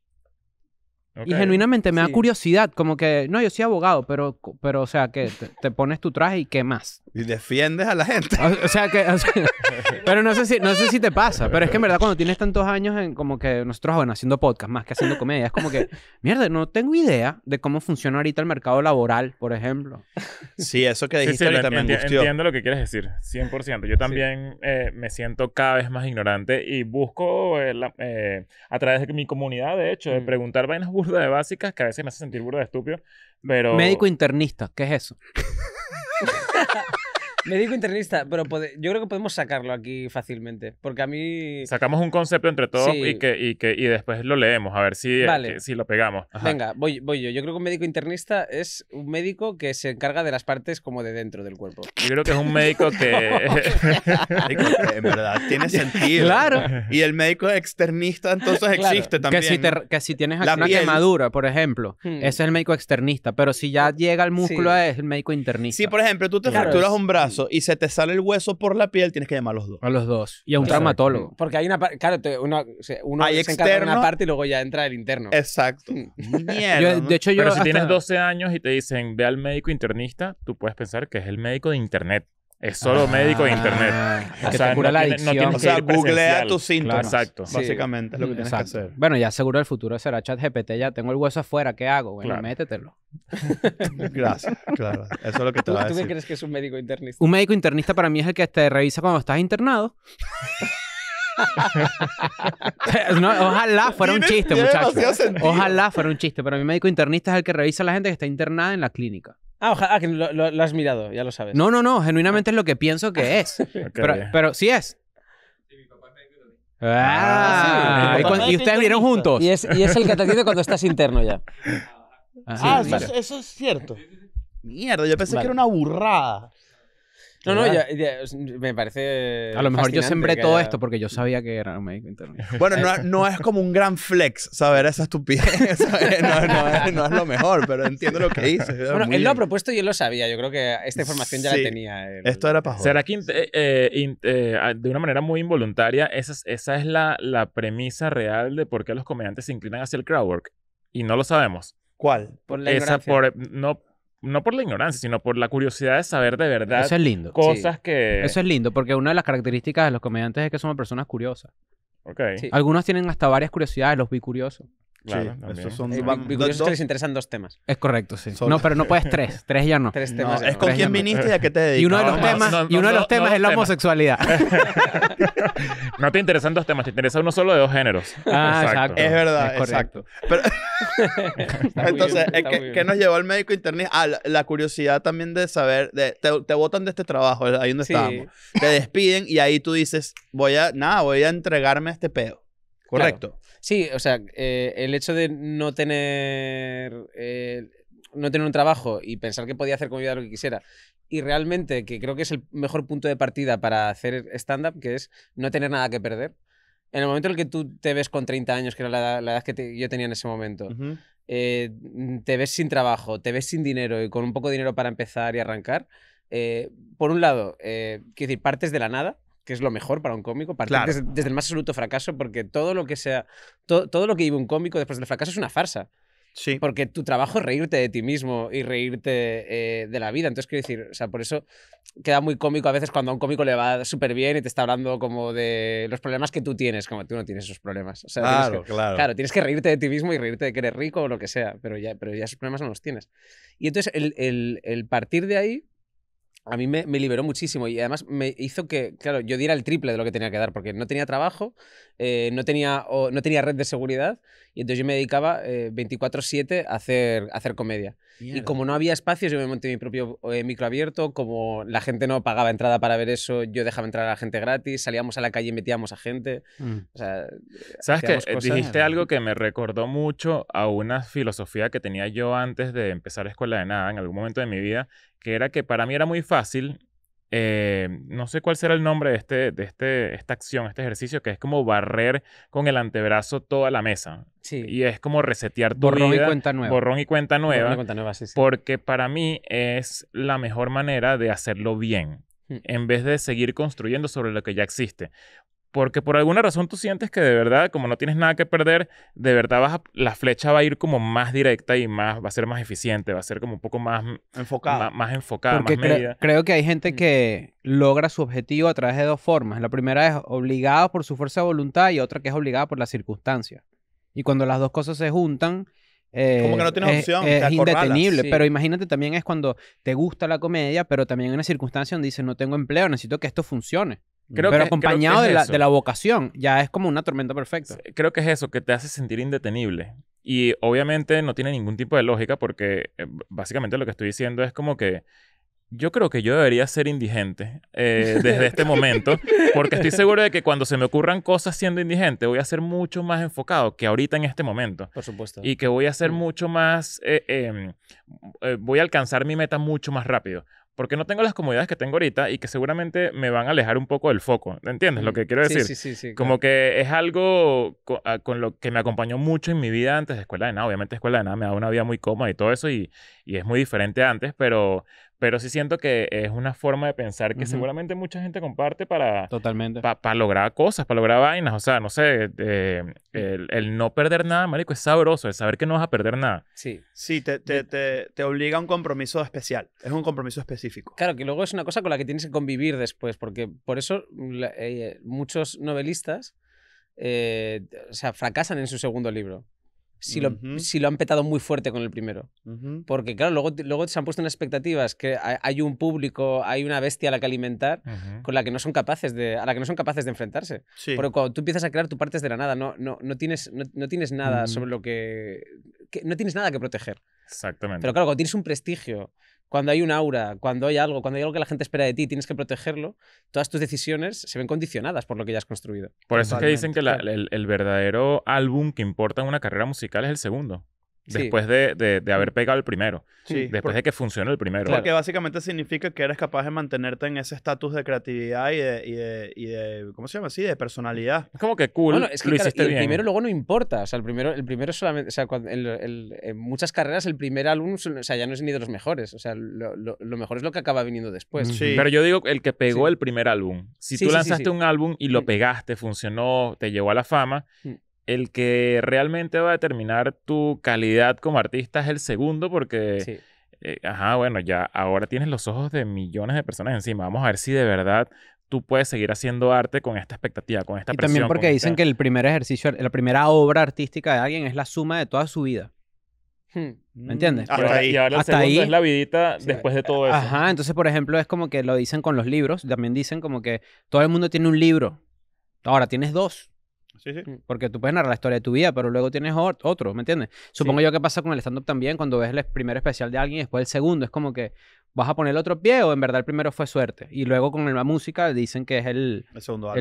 Okay. Y genuinamente me da curiosidad, como que, no, yo soy abogado, pero o sea, que te pones tu traje y qué más. Y defiendes a la gente. O sea, pero no sé si te pasa, pero es que en verdad cuando tienes tantos años en como que nosotros, bueno, haciendo podcast más que haciendo comedia, es como que, mierda, no tengo idea de cómo funciona ahorita el mercado laboral, por ejemplo. Sí, eso que dijiste ahorita me angustió. Entiendo lo que quieres decir, 100%. Yo también me siento cada vez más ignorante y busco a través de mi comunidad, de hecho, de preguntar vainas burda de básicas que a veces me hace sentir burda de estúpido, pero... Médico internista, ¿qué es eso? Médico internista, pero yo creo que podemos sacarlo aquí fácilmente, porque a mí... Sacamos un concepto entre todos y después lo leemos, a ver si lo pegamos. Ajá. Venga, voy yo. Yo creo que un médico internista es un médico que se encarga de las partes como de dentro del cuerpo. Yo creo que es un médico que... En verdad, tiene sentido. Claro. Y el médico externista entonces existe también. Que si tienes una quemadura, por ejemplo, ese es el médico externista, pero si ya llega el músculo es el médico internista. Sí, por ejemplo, tú te fracturas un brazo y se te sale el hueso por la piel, tienes que llamar a los dos. A los dos. Y a un traumatólogo. Porque hay una parte... Claro, uno hay se encarga de una parte y luego ya entra el interno. Exacto. Mierda. Pero si tienes 12 años y te dicen, ve al médico internista, tú puedes pensar que es el médico de internet. Es solo médico de internet. O sea, no tienes o sea, googlea tus síntomas. Claro. Exacto. Básicamente es lo que tienes que hacer. Bueno, ya seguro el futuro será ChatGPT. Ya tengo el hueso afuera. ¿Qué hago? Bueno, métetelo. Gracias. Claro. Eso es lo que te va a decir. ¿Tú qué crees que es un médico internista? Un médico internista para mí es el que te revisa cuando estás internado. No, ojalá fuera un chiste, muchachos. Ojalá fuera un chiste. Pero mi médico internista es el que revisa a la gente que está internada en la clínica. Ojalá que lo has mirado, ya lo sabes. No, genuinamente es lo que pienso que es. Pero sí es. ¿Y ustedes vieron juntos? Y es el que te atiende cuando estás interno ya. Eso es cierto. Mierda, yo pensé que era una burrada. No, ya, me parece. A lo mejor yo sembré todo esto porque yo sabía que era un médico interno. Bueno, no es como un gran flex saber esa estupidez. No es lo mejor, pero entiendo lo que dices. Bueno, él lo ha propuesto y él lo sabía. Yo creo que esta información ya la tenía. Esto era para joder. ¿Será que de una manera muy involuntaria esa es la premisa real de por qué los comediantes se inclinan hacia el crowdwork? Y no lo sabemos. ¿Cuál? Por la ignorancia. no por la ignorancia, sino por la curiosidad de saber de verdad Eso es lindo. cosas que... Eso es lindo, porque una de las características de los comediantes es que somos personas curiosas. Ok. Sí. Algunos tienen hasta varias curiosidades, los bicuriosos. Claro, Sí, también. esos son Curioso es que les interesan 2 temas. Es correcto, sí. Solo- No, pero no puedes 3. 3 ya no. 3 No, temas. ya es no. con quién viniste y a qué te dedicas. Y uno de los No, temas, no, y uno de no, los temas no es la temas. homosexualidad. No te interesan 2 temas, te interesa uno solo de 2 géneros. Exacto. Es verdad, Es correcto. exacto. Pero, entonces, está muy bien. ¿qué nos llevó al médico internista? La curiosidad también de saber, te botan de este trabajo, ahí donde Sí. estábamos. Te despiden y ahí tú dices, voy a entregarme a este pedo. Correcto. Sí, o sea, el hecho de no tener un trabajo y pensar que podía hacer con mi vida lo que quisiera, y realmente, que creo que es el mejor punto de partida para hacer stand-up, que es no tener nada que perder. En el momento en el que tú te ves con 30 años, que era la edad que yo tenía en ese momento, Ujú. te ves sin trabajo, te ves sin dinero y con un poco de dinero para empezar y arrancar, por un lado, quiero decir, partes de la nada, que es lo mejor para un cómico, partir Claro. desde el más absoluto fracaso, porque todo lo que sea, todo lo que vive un cómico después del fracaso es una farsa. Sí. Porque tu trabajo es reírte de ti mismo y reírte de la vida. Entonces, quiero decir, o sea, por eso queda muy cómico a veces cuando a un cómico le va súper bien y te está hablando como de los problemas que tú tienes, como tú no tienes esos problemas. O sea, Claro. tienes que reírte de ti mismo y reírte de que eres rico o lo que sea, pero ya esos problemas no los tienes. Y entonces, el partir de ahí a mí me liberó muchísimo y además me hizo que, claro, yo diera el triple de lo que tenía que dar, porque no tenía trabajo, no tenía red de seguridad, y entonces yo me dedicaba 24/7 a hacer comedia. Y como no había espacios, yo me monté mi propio micro abierto, como la gente no pagaba entrada para ver eso, yo dejaba entrar a la gente gratis, salíamos a la calle y metíamos a gente. O sea, ¿Sabes qué? hacíamos cosas. Dijiste algo que me recordó mucho a una filosofía que tenía yo antes de empezar Escuela de Nada, en algún momento de mi vida, que era que para mí era muy fácil, no sé cuál será el nombre de esta acción, este ejercicio, que es como barrer con el antebrazo toda la mesa. Sí. Y es como resetear tu Borrón y vida. cuenta nueva. Borrón y cuenta nueva. Borrón y cuenta nueva, sí. Porque para mí es la mejor manera de hacerlo bien, en vez de seguir construyendo sobre lo que ya existe. Porque por alguna razón tú sientes que de verdad, como no tienes nada que perder, de verdad la flecha va a ir como más directa y va a ser más eficiente, va a ser como un poco más Enfocado. más enfocada, Porque más medida. creo que hay gente que logra su objetivo a través de 2 formas. La primera es obligada por su fuerza de voluntad y otra que es obligada por las circunstancias. Y cuando las 2 cosas se juntan, Como que no tienes opción, te es acorralas. indetenible. Sí. Pero imagínate también es cuando te gusta la comedia, pero también hay una circunstancia donde dices, no tengo empleo, necesito que esto funcione. Creo Pero que acompañado es de eso. la vocación, ya es como una tormenta perfecta. Creo que es eso, que te hace sentir indetenible. Y obviamente no tiene ningún tipo de lógica porque básicamente lo que estoy diciendo es como que yo creo que yo debería ser indigente desde este momento, porque estoy seguro de que cuando se me ocurran cosas siendo indigente voy a ser mucho más enfocado que ahorita en este momento. Por supuesto. Y que voy a ser mucho más, voy a alcanzar mi meta mucho más rápido. Porque no tengo las comodidades que tengo ahorita y que seguramente me van a alejar un poco del foco. ¿Entiendes lo que quiero decir? Sí. Como que es algo con lo que me acompañó mucho en mi vida antes de Escuela de Nada. Obviamente Escuela de Nada me da una vida muy cómoda y todo eso y es muy diferente antes, pero sí siento que es una forma de pensar que seguramente mucha gente comparte para Totalmente. lograr cosas, para lograr vainas. O sea, no sé, el no perder nada, marico, es sabroso, el saber que no vas a perder nada. Sí. Sí, te obliga a un compromiso especial. Es un compromiso específico. Claro, que luego es una cosa con la que tienes que convivir después, porque por eso muchos novelistas o sea, fracasan en su segundo libro. Si lo han petado muy fuerte con el primero. Porque, claro, luego se han puesto unas expectativas que hay un público, hay una bestia a la que alimentar con la que no son capaces de enfrentarse. Sí. Porque cuando tú empiezas a crear, tú partes de la nada. No tienes nada sobre lo que no tienes nada que proteger. Exactamente. Pero claro, cuando tienes un prestigio, cuando hay un aura, cuando hay algo que la gente espera de ti, tienes que protegerlo, todas tus decisiones se ven condicionadas por lo que ya has construido. Por eso es que dicen que Totalmente, el verdadero álbum que importa en una carrera musical es el segundo. Sí. Después de haber pegado el primero. Sí, Después de que funcione el primero. Porque básicamente significa que eres capaz de mantenerte en ese estatus de creatividad y de ¿cómo se llama así? De personalidad. Es como que cool, Bueno, es que lo claro, hiciste y el bien. primero luego no importa. O sea, el primero solamente. O sea, en muchas carreras el primer álbum, o sea, ya no es ni de los mejores. O sea, lo mejor es lo que acaba viniendo después. Sí. Pero yo digo el que pegó Sí. el primer álbum. Si Sí, tú sí, lanzaste sí. un álbum y lo pegaste, funcionó, te llevó a la fama, Mm. el que realmente va a determinar tu calidad como artista es el segundo porque Sí. bueno, ya ahora tienes los ojos de millones de personas encima. Vamos a ver si de verdad tú puedes seguir haciendo arte con esta expectativa, con esta presión. Y también porque dicen que el primer ejercicio, la primera obra artística de alguien es la suma de toda su vida. ¿Me entiendes? Y ahora el segundo es la vidita después de todo eso. Ajá, entonces, por ejemplo, es como que lo dicen con los libros. También dicen como que todo el mundo tiene un libro. Ahora tienes 2. Sí. Porque tú puedes narrar la historia de tu vida, pero luego tienes otro, ¿me entiendes? Supongo yo que pasa con el stand-up también, cuando ves el primer especial de alguien y después el segundo, es como que vas a poner el otro pie o en verdad el primero fue suerte. Y luego con la música dicen que es el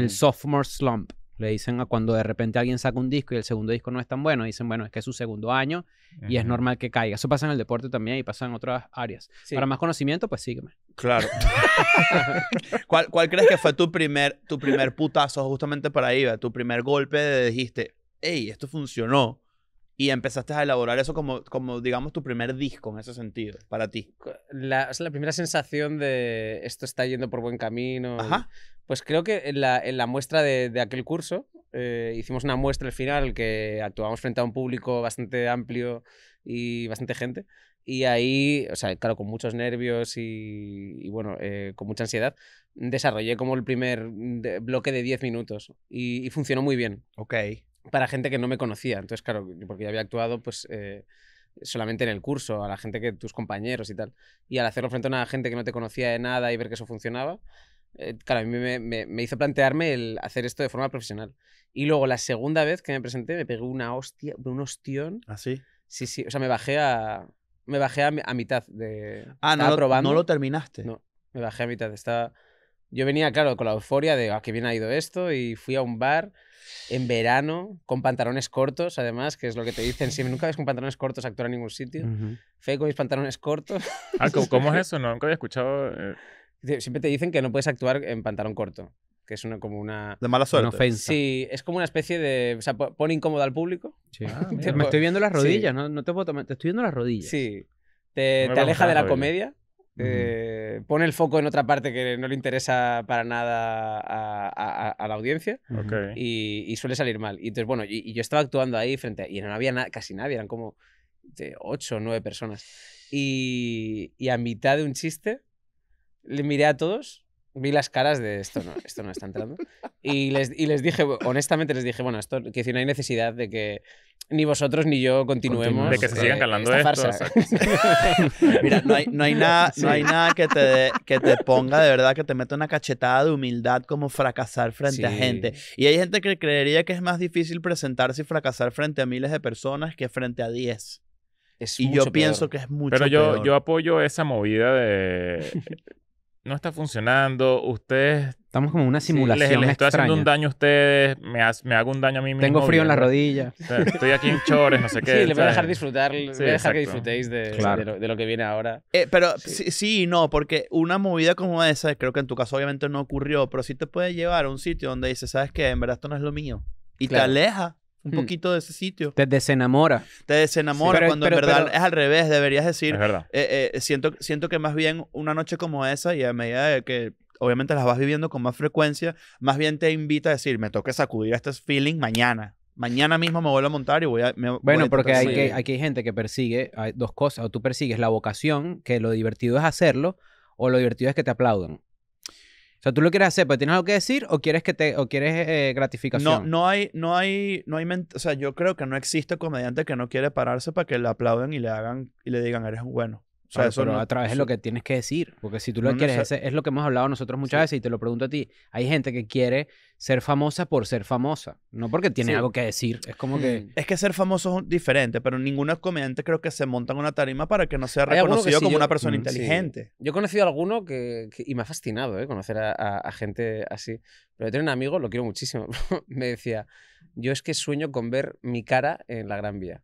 sophomore slump. Le dicen a cuando de repente alguien saca un disco y el segundo disco no es tan bueno, dicen, bueno, es que es su segundo año y es normal que caiga. Eso pasa en el deporte también y pasa en otras áreas. Sí. Para más conocimiento, pues sígueme. Claro. ¿Cuál crees que fue tu primer putazo justamente por ahí? ¿Ve? Tu primer golpe de dijiste, hey, esto funcionó. Y empezaste a elaborar eso como, digamos, tu primer disco en ese sentido, para ti. La primera sensación de esto está yendo por buen camino. Ajá. Pues creo que en la muestra de aquel curso, hicimos una muestra al final que actuábamos frente a un público bastante amplio y bastante gente. Y ahí, o sea, claro, con muchos nervios y bueno, con mucha ansiedad, desarrollé como el primer bloque de 10 minutos y funcionó muy bien. Ok. Para gente que no me conocía. Entonces, claro, porque ya había actuado pues solamente en el curso, a la gente que tus compañeros y tal. Y al hacerlo frente a una gente que no te conocía de nada y ver que eso funcionaba, claro, a mí me hizo plantearme el hacer esto de forma profesional. Y luego la segunda vez que me presenté me pegué un ostión. ¿Ah, sí? Sí. O sea, me bajé a mitad de... ¿No lo terminaste? No, me bajé a mitad. Yo venía, claro, con la euforia de qué bien ha ido esto y fui a un bar en verano, con pantalones cortos, además, que es lo que te dicen siempre. Nunca ves con pantalones cortos actuar en ningún sitio. Fue con mis pantalones cortos. ¿Cómo es eso? No, nunca había escuchado... Siempre te dicen que no puedes actuar en pantalón corto, que es como una... De mala suerte. Una ofensa. Sí, es como una especie de... O sea, pone incómodo al público. Sí. Me estoy viendo las rodillas, sí. No te puedo tomar... Te estoy viendo las rodillas. Sí. Te aleja de la comedia. Pone el foco en otra parte que no le interesa para nada a la audiencia. Y suele salir mal. Y entonces, bueno, y yo estaba actuando ahí y no había casi nadie, eran como 8 o 9 personas. Y a mitad de un chiste le miré a todos, vi las caras de esto no está entrando. Y les dije, honestamente les dije, bueno, esto, quiero decir, no hay necesidad de que ni vosotros ni yo continuemos. De que se sigan calando esto. Mira, no hay nada que te ponga de verdad, que te meta una cachetada de humildad como fracasar frente a gente. Y hay gente que creería que es más difícil presentarse y fracasar frente a miles de personas que frente a 10. Y yo pienso que es mucho peor. Pero yo apoyo esa movida de... No está funcionando, ustedes... Estamos como en una simulación les estoy extraña. Haciendo un daño a ustedes, me hago un daño a mí mismo. Tengo frío en las rodillas. Estoy aquí en chores, no sé qué. Sí, le voy a dejar disfrutar, voy a dejar que disfrutéis de lo que viene ahora. Pero sí y no, porque una movida como esa, creo que en tu caso obviamente no ocurrió, pero sí te puede llevar a un sitio donde dices, ¿sabes qué? En verdad esto no es lo mío. Y te aleja un poquito de ese sitio. Te desenamora. Te desenamora cuando en verdad es al revés. Deberías decir, es verdad. Siento que más bien una noche como esa, y a medida de que obviamente las vas viviendo con más frecuencia, más bien te invita a decir, me toca sacudir este feeling mañana. Mañana mismo me vuelvo a montar y Bueno, porque hay gente que persigue, hay dos cosas. O tú persigues la vocación, que lo divertido es hacerlo, o lo divertido es que te aplaudan. O sea, ¿tú lo quieres hacer porque tienes algo que decir o quieres gratificación? O sea, yo creo que no existe comediante que no quiere pararse para que le aplauden y le digan, eres bueno. O sea, eso pero a través de lo que tienes que decir. Porque si tú lo quieres, es lo que hemos hablado nosotros muchas veces y te lo pregunto a ti. Hay gente que quiere ser famosa por ser famosa. No porque tiene algo que decir. Es como que... Es que ser famoso es diferente, pero ningún comediante creo que se monta en una tarima para que no sea reconocido como una persona inteligente. Yo he conocido a alguno y me ha fascinado conocer a gente así. Pero yo tengo un amigo, lo quiero muchísimo, me decía, yo es que sueño con ver mi cara en la Gran Vía.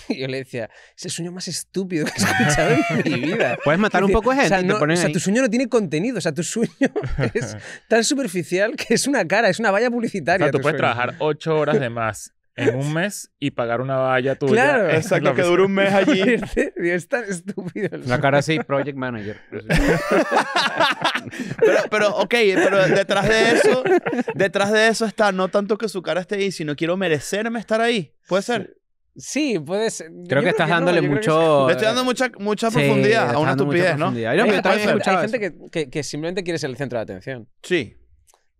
Y yo le decía, es el sueño más estúpido que he escuchado en mi vida. Puedes matar un poco de gente. O sea, tu sueño no tiene contenido. O sea, tu sueño es tan superficial que es una cara, es una valla publicitaria. O sea, tú puedes trabajar 8 horas de más en un mes y pagar una valla tuya. Claro. Exacto, que dura un mes allí. Es tan estúpido. Una cara así, project manager. pero detrás de eso está no tanto que su cara esté ahí, sino quiero merecerme estar ahí. ¿Puede ser? Sí, puedes. Creo que estás dándole mucho. Le estoy dando mucha profundidad a una estupidez, ¿no? Hay gente que simplemente quiere ser el centro de atención. Sí.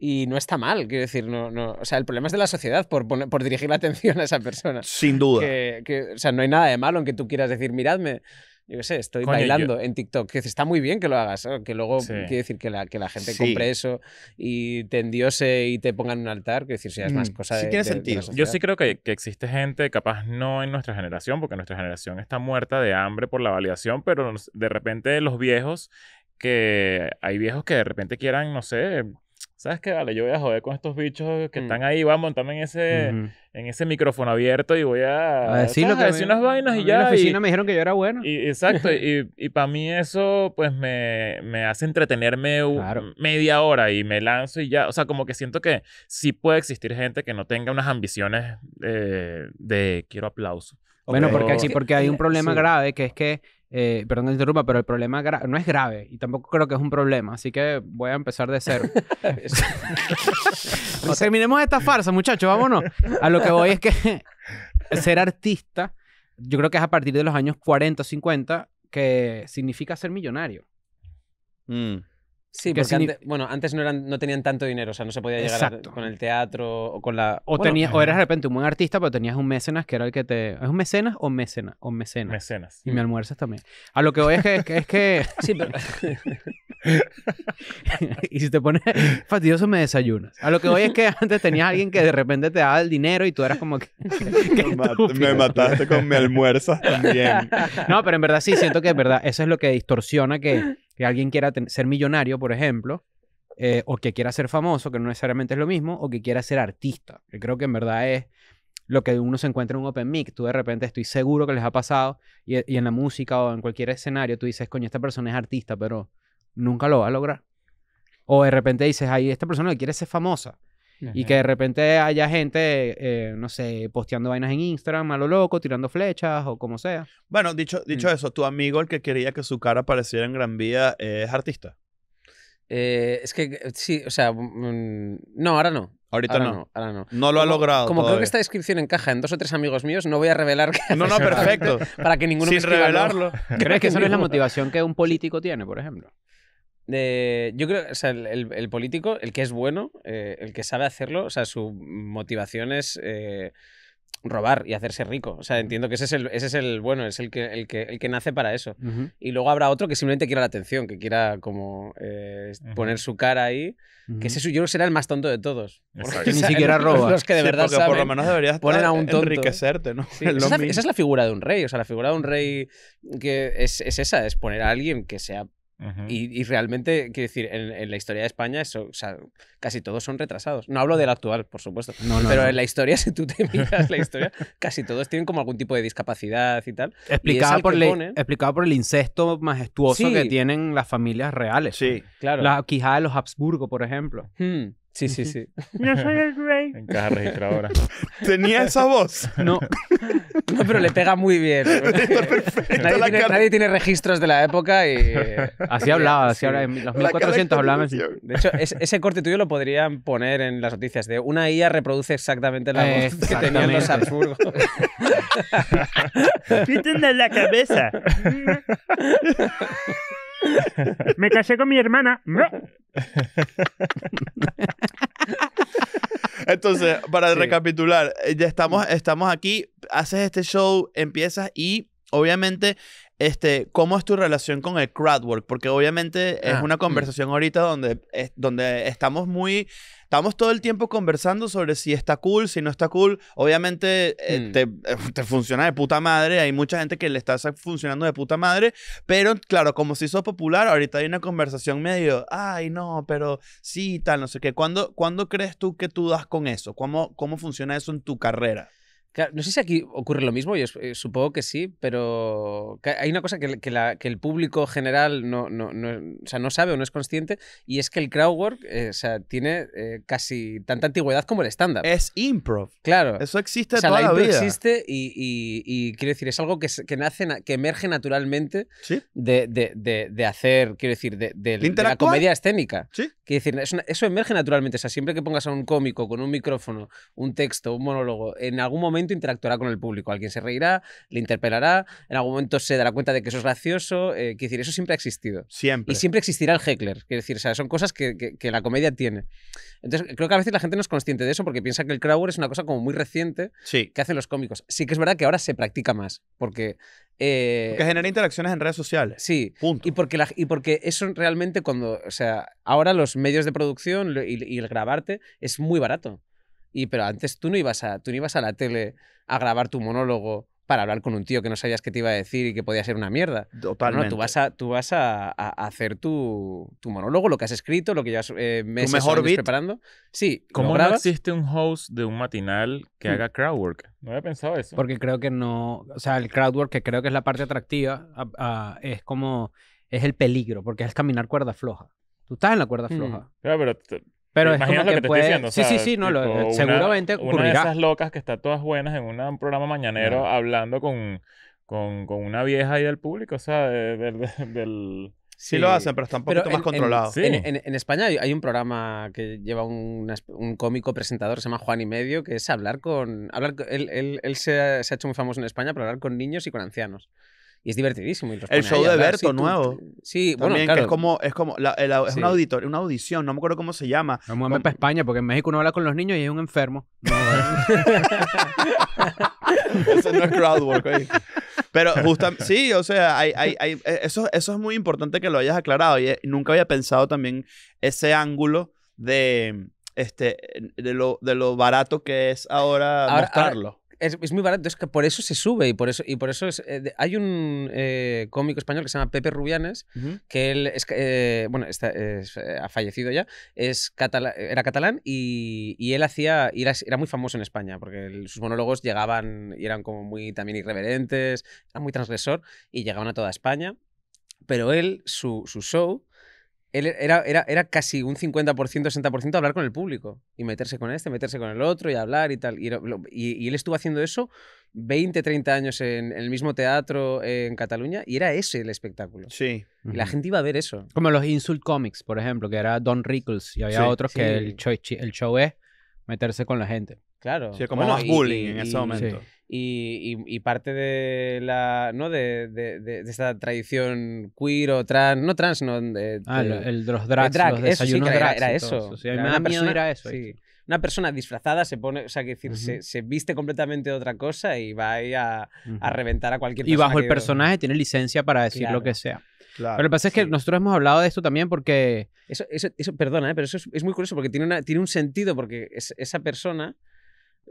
Y no está mal, quiero decir, no, o sea, el problema es de la sociedad por dirigir la atención a esa persona. Sin duda. O sea, no hay nada de malo en que tú quieras decir, miradme, yo qué sé, estoy bailando en TikTok. Que está muy bien que lo hagas, ¿no? Que luego quiere decir que la gente compre eso y te endiose y te pongan en un altar, quiero decir, si es más cosa de. Sí, tiene sentido. De yo sí creo que existe gente, capaz no en nuestra generación, porque nuestra generación está muerta de hambre por la validación, pero de repente los viejos, que hay viejos que de repente quieran, no sé. ¿Sabes qué? Vale, yo voy a joder con estos bichos que están ahí, voy a montarme en ese micrófono abierto y voy a decir unas vainas y ya. En la oficina me dijeron que yo era bueno. Exacto, y para mí eso pues me hace entretenerme media hora y me lanzo y ya. O sea, como que siento que sí puede existir gente que no tenga unas ambiciones de quiero aplauso. Bueno, porque hay un problema grave que es que perdón que te interrumpa, pero el problema no es grave y tampoco creo que es un problema, así que voy a empezar de cero. Terminemos esta farsa, muchachos, vámonos. A lo que voy es que ser artista, yo creo que es a partir de los años 40 o 50 que significa ser millonario. Sí, porque antes no tenían tanto dinero, o sea, no se podía llegar con el teatro o con la... O eras de repente un buen artista, pero tenías un mecenas que era el que te... ¿Es un mecenas o mecenas? O mecenas. Mecenas. Y me almuerzas también. A lo que voy es que... Sí, pero... Y si te pones fastidioso me desayunas. A lo que voy es que antes tenías a alguien que de repente te daba el dinero y tú eras como que... me mataste con mi almuerzo también. No, pero en verdad sí, siento que es verdad. Eso es lo que distorsiona que alguien quiera ser millonario, por ejemplo, o que quiera ser famoso, que no necesariamente es lo mismo, o que quiera ser artista. Que creo que en verdad es lo que uno se encuentra en un open mic. Tú de repente estoy seguro que les ha pasado y en la música o en cualquier escenario tú dices, coño, esta persona es artista, pero nunca lo va a lograr. O de repente dices, ay, esta persona que quiere ser famosa. Y que de repente haya gente, no sé, posteando vainas en Instagram a lo loco, tirando flechas o como sea. Bueno, dicho eso, tu amigo, el que quería que su cara apareciera en Gran Vía, ¿es artista? Es que sí, o sea, no, ahora no. Ahora no. No lo ha logrado. Como creo que esta descripción encaja en 2 o 3 amigos míos, no voy a revelar que... No, perfecto. Para que ninguno Sin revelarlo. ¿Crees que eso no es la motivación que un político tiene, por ejemplo? Yo creo, o sea, el político, el que es bueno, el que sabe hacerlo, o sea, su motivación es robar y hacerse rico. O sea, entiendo que ese es el bueno, es el que nace para eso. Y luego habrá otro que simplemente quiera la atención, que quiera como poner su cara ahí, que ese yo será el más tonto de todos. Que ni siquiera roba. Los que de verdad porque saben, por lo menos deberías ponen a un tonto. Enriquecerte, ¿no? Sí, esa es la figura de un rey. O sea, la figura de un rey que es esa, es poner a alguien que sea... Y realmente, quiero decir, en la historia de España, eso, o sea, casi todos son retrasados. No hablo del actual, por supuesto. Pero en la historia, si tú te miras la historia, casi todos tienen como algún tipo de discapacidad y tal. Explicado por el incesto majestuoso que tienen las familias reales. Sí, claro. La quijada de los Habsburgo, por ejemplo. Sí, sí, sí. Yo soy el rey. En caja registradora. ¿Tenía esa voz? No. No, pero le pega muy bien. Nadie tiene registros de la época y... Así hablaba, en los 1400 hablaban así. De hecho, ese corte tuyo lo podrían poner en las noticias de una IA reproduce exactamente la voz que tenían los Habsburgo. Quítenle la cabeza. Me casé con mi hermana. Entonces, para recapitular, ya estamos aquí, haces este show, empiezas y obviamente, ¿cómo es tu relación con el crowdwork? Porque obviamente es una conversación ahorita donde estamos todo el tiempo conversando sobre si está cool, si no está cool. Obviamente te funciona de puta madre. Hay mucha gente que le está funcionando de puta madre. Pero claro, como se hizo popular, ahorita hay una conversación medio, ay no, pero sí, tal, no sé qué. ¿Cuándo crees tú que tú das con eso? ¿Cómo funciona eso en tu carrera? Claro, no sé si aquí ocurre lo mismo, yo supongo que sí, pero hay una cosa que el público general no sabe o no es consciente, y es que el crowdwork tiene casi tanta antigüedad como el stand-up. Es improv. Claro. Eso existe toda la vida. Existe y quiero decir, es algo que emerge naturalmente de hacer, quiero decir, de la comedia escénica. ¿Sí? Quiero decir, eso emerge naturalmente. O sea, siempre que pongas a un cómico con un micrófono, un texto, un monólogo, en algún momento momento interactuará con el público. Alguien se reirá, le interpelará, en algún momento se dará cuenta de que eso es gracioso. Quiero decir, eso siempre ha existido. Siempre. Y siempre existirá el heckler. Quiero decir, o sea, son cosas que la comedia tiene. Entonces, creo que a veces la gente no es consciente de eso porque piensa que el crowdwork es una cosa como muy reciente que hacen los cómicos. Sí que es verdad que ahora se practica más porque genera interacciones en redes sociales. Sí. Punto. Y porque eso realmente o sea, ahora los medios de producción y el grabarte es muy barato. Pero antes tú no ibas a la tele a grabar tu monólogo para hablar con un tío que no sabías qué te iba a decir y que podía ser una mierda. Totalmente. No, tú vas a hacer tu monólogo, lo que has escrito, lo que llevas meses o años preparando. Sí, ¿Cómo no existe un host de un matinal que haga crowdwork? No había pensado eso. Porque creo que no... O sea, el crowdwork, que creo que es la parte atractiva, es como... Es el peligro, porque es caminar cuerda floja. Tú estás en la cuerda floja. Claro, pero es como como que te puede... estoy diciendo. Sí, no, seguramente ocurrirá. Una de esas locas que está todas buenas en un programa mañanero hablando con una vieja ahí del público, o sea, del... Sí lo hacen, pero está un poquito más controlado. En España hay un programa que lleva un cómico presentador, se llama Juan y Medio, que es hablar con... Él se ha hecho muy famoso en España por hablar con niños y con ancianos. Y es divertidísimo. El show de Berto nuevo. Sí, también, bueno, claro. Que es como una audición, no me acuerdo cómo se llama. Vamos a ver para España, porque en México uno habla con los niños y es un enfermo. No, Eso no es crowdwork. Pero justamente, sí, o sea, eso es muy importante que lo hayas aclarado. Y nunca había pensado también ese ángulo de lo barato que es ahora mostrarlo. Es muy barato, es que por eso se sube y por eso es... hay un cómico español que se llama Pepe Rubianes, que él ha fallecido ya, era catalán y él era muy famoso en España porque sus monólogos llegaban y eran como muy también irreverentes, era muy transgresor y llegaban a toda España, pero su show... Él era casi un 50%, 60% hablar con el público y meterse con meterse con el otro y hablar y tal. Y él estuvo haciendo eso 20, 30 años en el mismo teatro en Cataluña y era ese el espectáculo. Sí. Y la gente iba a ver eso. Como los Insult Comics, por ejemplo, que era Don Rickles y había otros que el show es meterse con la gente. Claro. Sí, como más bullying en ese momento. Sí. Y parte de de esta tradición queer o trans, no trans, no de los drags, los desayunos drags. Era eso. O sea, me da miedo ir a eso. Sí. Una persona disfrazada se pone, o sea, que decir, se viste completamente de otra cosa y va ahí a reventar a cualquier persona. Y bajo el personaje tiene licencia para decir lo que sea. Claro, pero lo que pasa es que nosotros hemos hablado de esto también porque... Eso perdona, pero eso es muy curioso porque tiene un sentido porque esa persona...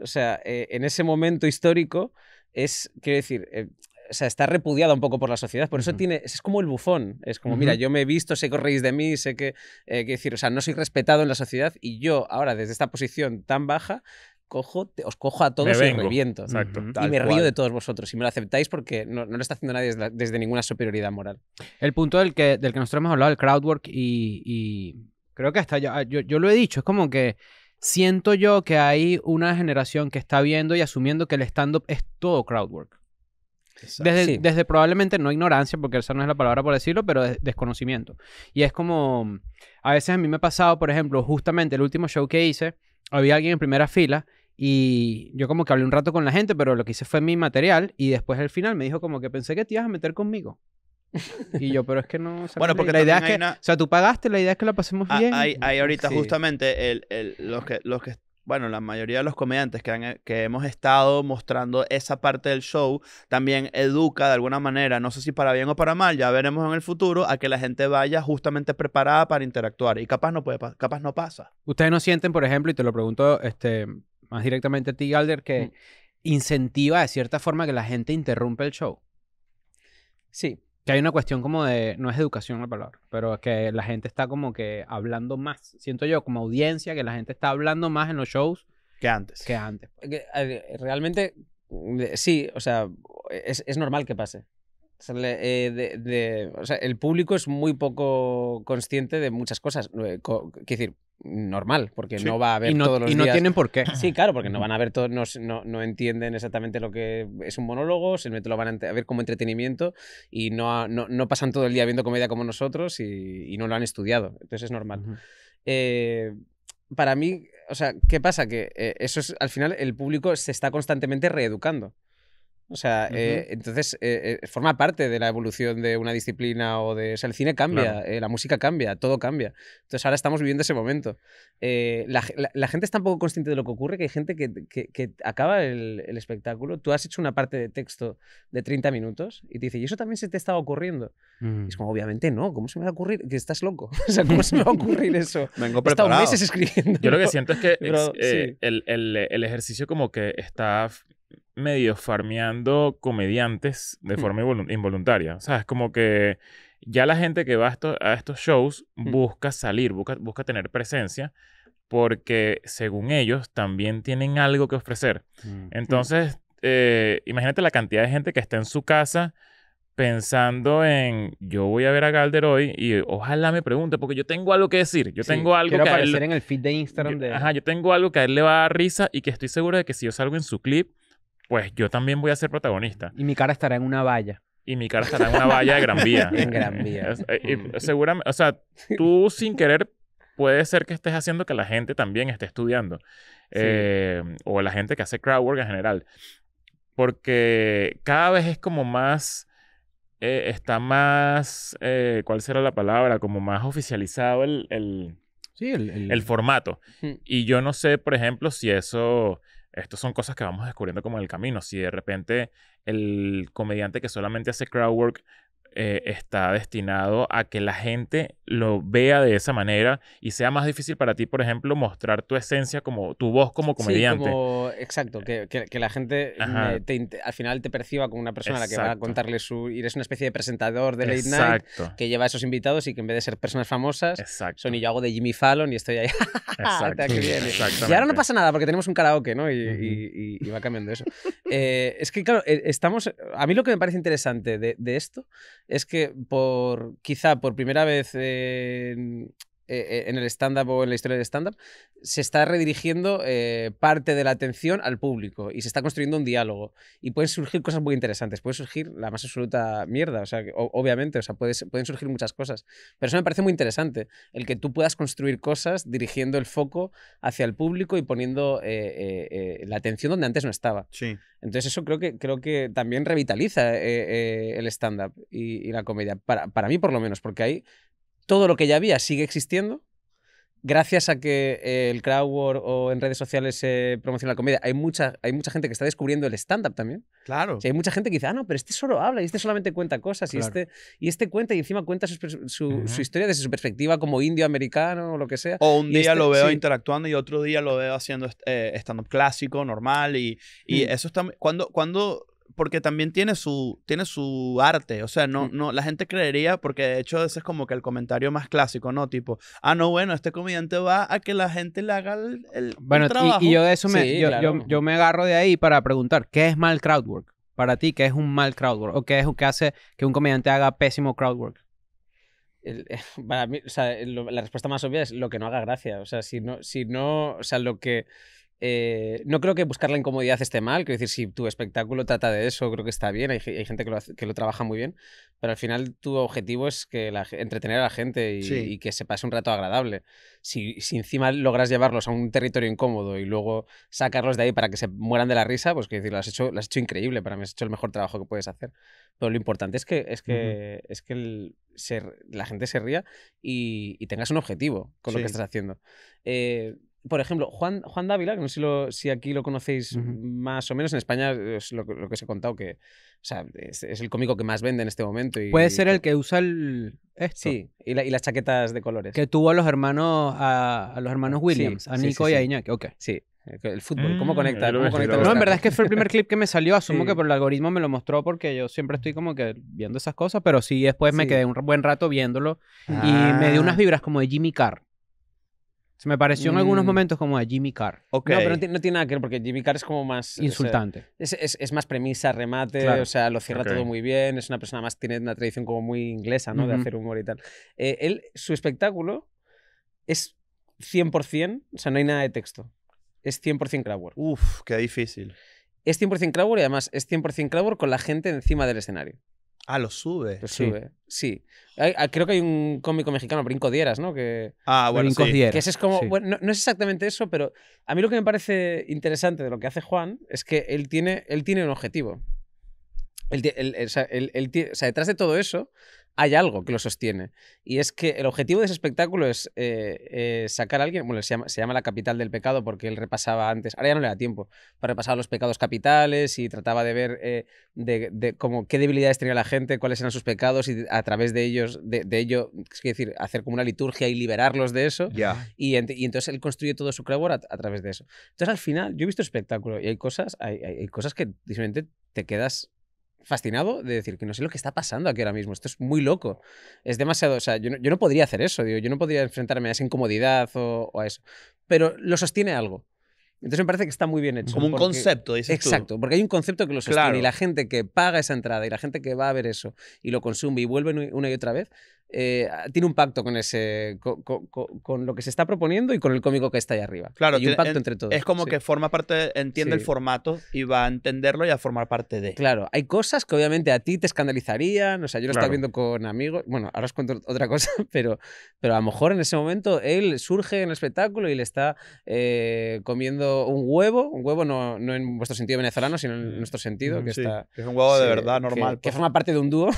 O sea, en ese momento histórico quiero decir, o sea, está repudiada un poco por la sociedad. Por eso es como el bufón. Es como, mira, yo me he visto, sé que os reís de mí, sé que, quiero decir, o sea, no soy respetado en la sociedad y yo ahora, desde esta posición tan baja, os cojo a todos y reviento. Exacto. Y me río de todos vosotros. Y me lo aceptáis porque no lo está haciendo nadie desde ninguna superioridad moral. El punto del que nosotros hemos hablado, el crowdwork, y creo que hasta yo lo he dicho, es como que siento yo que hay una generación que está viendo y asumiendo que el stand-up es todo crowdwork. Desde probablemente no ignorancia, porque esa no es la palabra por decirlo, pero desconocimiento. Y es como, a veces a mí me ha pasado, por ejemplo, justamente el último show que hice, había alguien en primera fila y yo como que hablé un rato con la gente, pero lo que hice fue mi material y después al final me dijo como que pensé que te ibas a meter conmigo. Y yo, pero es que no... Bueno, porque la idea es que... O sea, tú pagaste, la idea es que la pasemos bien. Hay ahorita justamente los que bueno, la mayoría de los comediantes que hemos estado mostrando esa parte del show también educa de alguna manera, no sé si para bien o para mal, ya veremos en el futuro, a que la gente vaya justamente preparada para interactuar. Y capaz no pasa. Ustedes no sienten, por ejemplo, y te lo pregunto más directamente a ti, Galder, que incentiva de cierta forma que la gente interrumpe el show. Sí. Que hay una cuestión como de, no es educación la palabra, pero es que la gente está como que hablando más. Siento yo como audiencia que la gente está hablando más en los shows que antes. Realmente, sí, o sea, es normal que pase. O sea, el público es muy poco consciente de muchas cosas. Quiero decir, normal, porque no va a ver todos los días. Y no tienen por qué. Sí, claro, porque no van a ver todo, no entienden exactamente lo que es un monólogo, simplemente lo van a ver como entretenimiento y no pasan todo el día viendo comedia como nosotros y no lo han estudiado. Entonces es normal. para mí, o sea, ¿qué pasa? Que eso es, al final, el público se está constantemente reeducando. O sea, entonces forma parte de la evolución de una disciplina o de... O sea, el cine cambia, la música cambia, todo cambia. Entonces ahora estamos viviendo ese momento. La gente está un poco consciente de lo que ocurre, que hay gente que acaba el espectáculo, tú has hecho una parte de texto de 30 minutos y te dice, ¿y eso también se te estaba ocurriendo? Y es como, obviamente no, ¿cómo se me va a ocurrir? Que estás loco. O sea, ¿cómo se me va a ocurrir eso? Vengo He estado preparado. meses escribiendo. Yo lo que siento es que Pero, sí. el ejercicio como que está medio farmeando comediantes de forma involuntaria. O sea, es como que ya la gente que va a estos shows busca salir, busca tener presencia, porque según ellos también tienen algo que ofrecer. Entonces, imagínate la cantidad de gente que está en su casa pensando en, yo voy a ver a Galder hoy y ojalá me pregunte, porque yo tengo algo que decir. Yo tengo algo quiero que aparecer en el feed de Instagram yo tengo algo que a él le va a dar risa y que estoy seguro de que si yo salgo en su clip, pues yo también voy a ser protagonista. Y mi cara estará en una valla. Y mi cara estará en una valla de Gran Vía. En Gran Vía. Seguramente, o sea, tú sin querer puede ser que estés haciendo que la gente también esté estudiando. O la gente que hace crowdwork en general. Porque cada vez es como más... está más... ¿cuál será la palabra? Como más oficializado el formato. Y yo no sé, por ejemplo, si eso... Estas son cosas que vamos descubriendo como en el camino. Si de repente el comediante que solamente hace crowdwork está destinado a que la gente lo vea de esa manera y sea más difícil para ti, por ejemplo, mostrar tu esencia, como tu voz como comediante. Sí, exacto. Que la gente al final te perciba como una persona a la que va a contarle y eres una especie de presentador de late night que lleva a esos invitados y que en vez de ser personas famosas, son y yo hago de Jimmy Fallon y estoy ahí. Qué bien. Y ahora no pasa nada porque tenemos un karaoke, ¿no? Y va cambiando eso. Es que, claro, a mí lo que me parece interesante de esto es que quizá por primera vez en el stand-up o en la historia del stand-up se está redirigiendo parte de la atención al público y se está construyendo un diálogo y pueden surgir cosas muy interesantes, puede surgir la más absoluta mierda, o sea, obviamente, o sea, pueden surgir muchas cosas, pero eso me parece muy interesante, el que tú puedas construir cosas dirigiendo el foco hacia el público y poniendo la atención donde antes no estaba. Sí. Entonces eso creo que también revitaliza el stand-up y la comedia, para mí por lo menos, porque ahí todo lo que ya había sigue existiendo. Gracias a que el crowdwork o en redes sociales se promociona la comedia, hay mucha gente que está descubriendo el stand-up también. Claro. O sea, hay mucha gente que dice, no, pero este solo habla y este solamente cuenta cosas. Claro. Y este cuenta y encima cuenta su historia desde su perspectiva como indio, americano o lo que sea. O un día lo veo interactuando y otro día lo veo haciendo stand-up clásico, normal. Y eso está... Porque también tiene su arte. O sea, no, la gente creería, porque de hecho ese es como que el comentario más clásico, ¿no? Tipo, no, bueno, este comediante va a que la gente le haga el trabajo. Y yo de eso yo me agarro de ahí para preguntar, ¿qué es mal crowdwork? Para ti, ¿qué es un mal crowdwork? ¿O qué hace que un comediante haga pésimo crowdwork? Para mí, o sea, la respuesta más obvia es lo que no haga gracia. O sea, si no, o sea, lo que... no creo que buscar la incomodidad esté mal, quiero decir, si tu espectáculo trata de eso, creo que está bien, hay gente que lo trabaja muy bien, pero al final tu objetivo es que entretener a la gente y que se pase un rato agradable. Si encima logras llevarlos a un territorio incómodo y luego sacarlos de ahí para que se mueran de la risa, pues quiero decir, lo has hecho increíble, para mí has hecho el mejor trabajo que puedes hacer. Pero lo importante es que la gente se ría y tengas un objetivo con lo que estás haciendo. Por ejemplo, Juan Dávila, que no sé si aquí lo conocéis más o menos, en España es lo que os he contado, que o sea, es el cómico que más vende en este momento. Puede ser el que usa esto. Sí, y las chaquetas de colores. Que tuvo a los hermanos Williams, a Nico y a Iñaki. Okay. Sí, el fútbol, ¿cómo conecta? No, en verdad es que fue el primer clip que me salió, asumo que por el algoritmo me lo mostró porque yo siempre estoy como que viendo esas cosas, pero sí después me quedé un buen rato viéndolo y me dio unas vibras como de Jimmy Carr. Se me pareció en algunos momentos como a Jimmy Carr. Okay. No, pero no tiene nada que ver, porque Jimmy Carr es como más... insultante. O sea, es más premisa, remate, claro. O sea, lo cierra todo muy bien, es una persona más, tiene una tradición como muy inglesa, ¿no? De hacer humor y tal. Su espectáculo es 100%, o sea, no hay nada de texto. Es 100% crowdwork. Uf, qué difícil. Es 100% crowdwork y además es 100% crowdwork con la gente encima del escenario. Ah, lo sube. Lo sube, sí. Creo que hay un cómico mexicano, Brinco Dieras, ¿no? Bueno, sí. Que ese es como... Sí. Bueno, no es exactamente eso, pero a mí lo que me parece interesante de lo que hace Juan es que él tiene un objetivo. O sea, detrás de todo eso hay algo que lo sostiene. Y es que el objetivo de ese espectáculo es sacar a alguien... Bueno, se llama La Capital del Pecado porque él repasaba antes... Ahora ya no le da tiempo. Para repasar los pecados capitales y trataba de ver como qué debilidades tenía la gente, cuáles eran sus pecados y a través de ello, es decir, hacer como una liturgia y liberarlos de eso. Yeah. Y entonces él construye todo su crowd a través de eso. Entonces al final, yo he visto el espectáculo y hay cosas que simplemente te quedas fascinado de decir que no sé lo que está pasando aquí ahora mismo. Esto es muy loco. Es demasiado... O sea, yo no podría hacer eso, digo. Yo no podría enfrentarme a esa incomodidad o a eso. Pero lo sostiene algo. Entonces me parece que está muy bien hecho. Como un concepto, dices tú. Exacto, porque hay un concepto que lo sostiene y la gente que paga esa entrada y la gente que va a ver eso y lo consume y vuelve una y otra vez, tiene un pacto con con lo que se está proponiendo y con el cómico que está ahí arriba. Claro, hay un pacto entre todos. Es como que forma parte, entiende el formato y va a entenderlo y a formar parte de. Claro, hay cosas que obviamente a ti te escandalizarían. O sea, yo lo estaba viendo con amigos. Bueno, ahora os cuento otra cosa, pero a lo mejor en ese momento él surge en el espectáculo y le está comiendo un huevo no en vuestro sentido venezolano, sino en nuestro sentido, que está... Que es un huevo de verdad normal. Que forma parte de un dúo.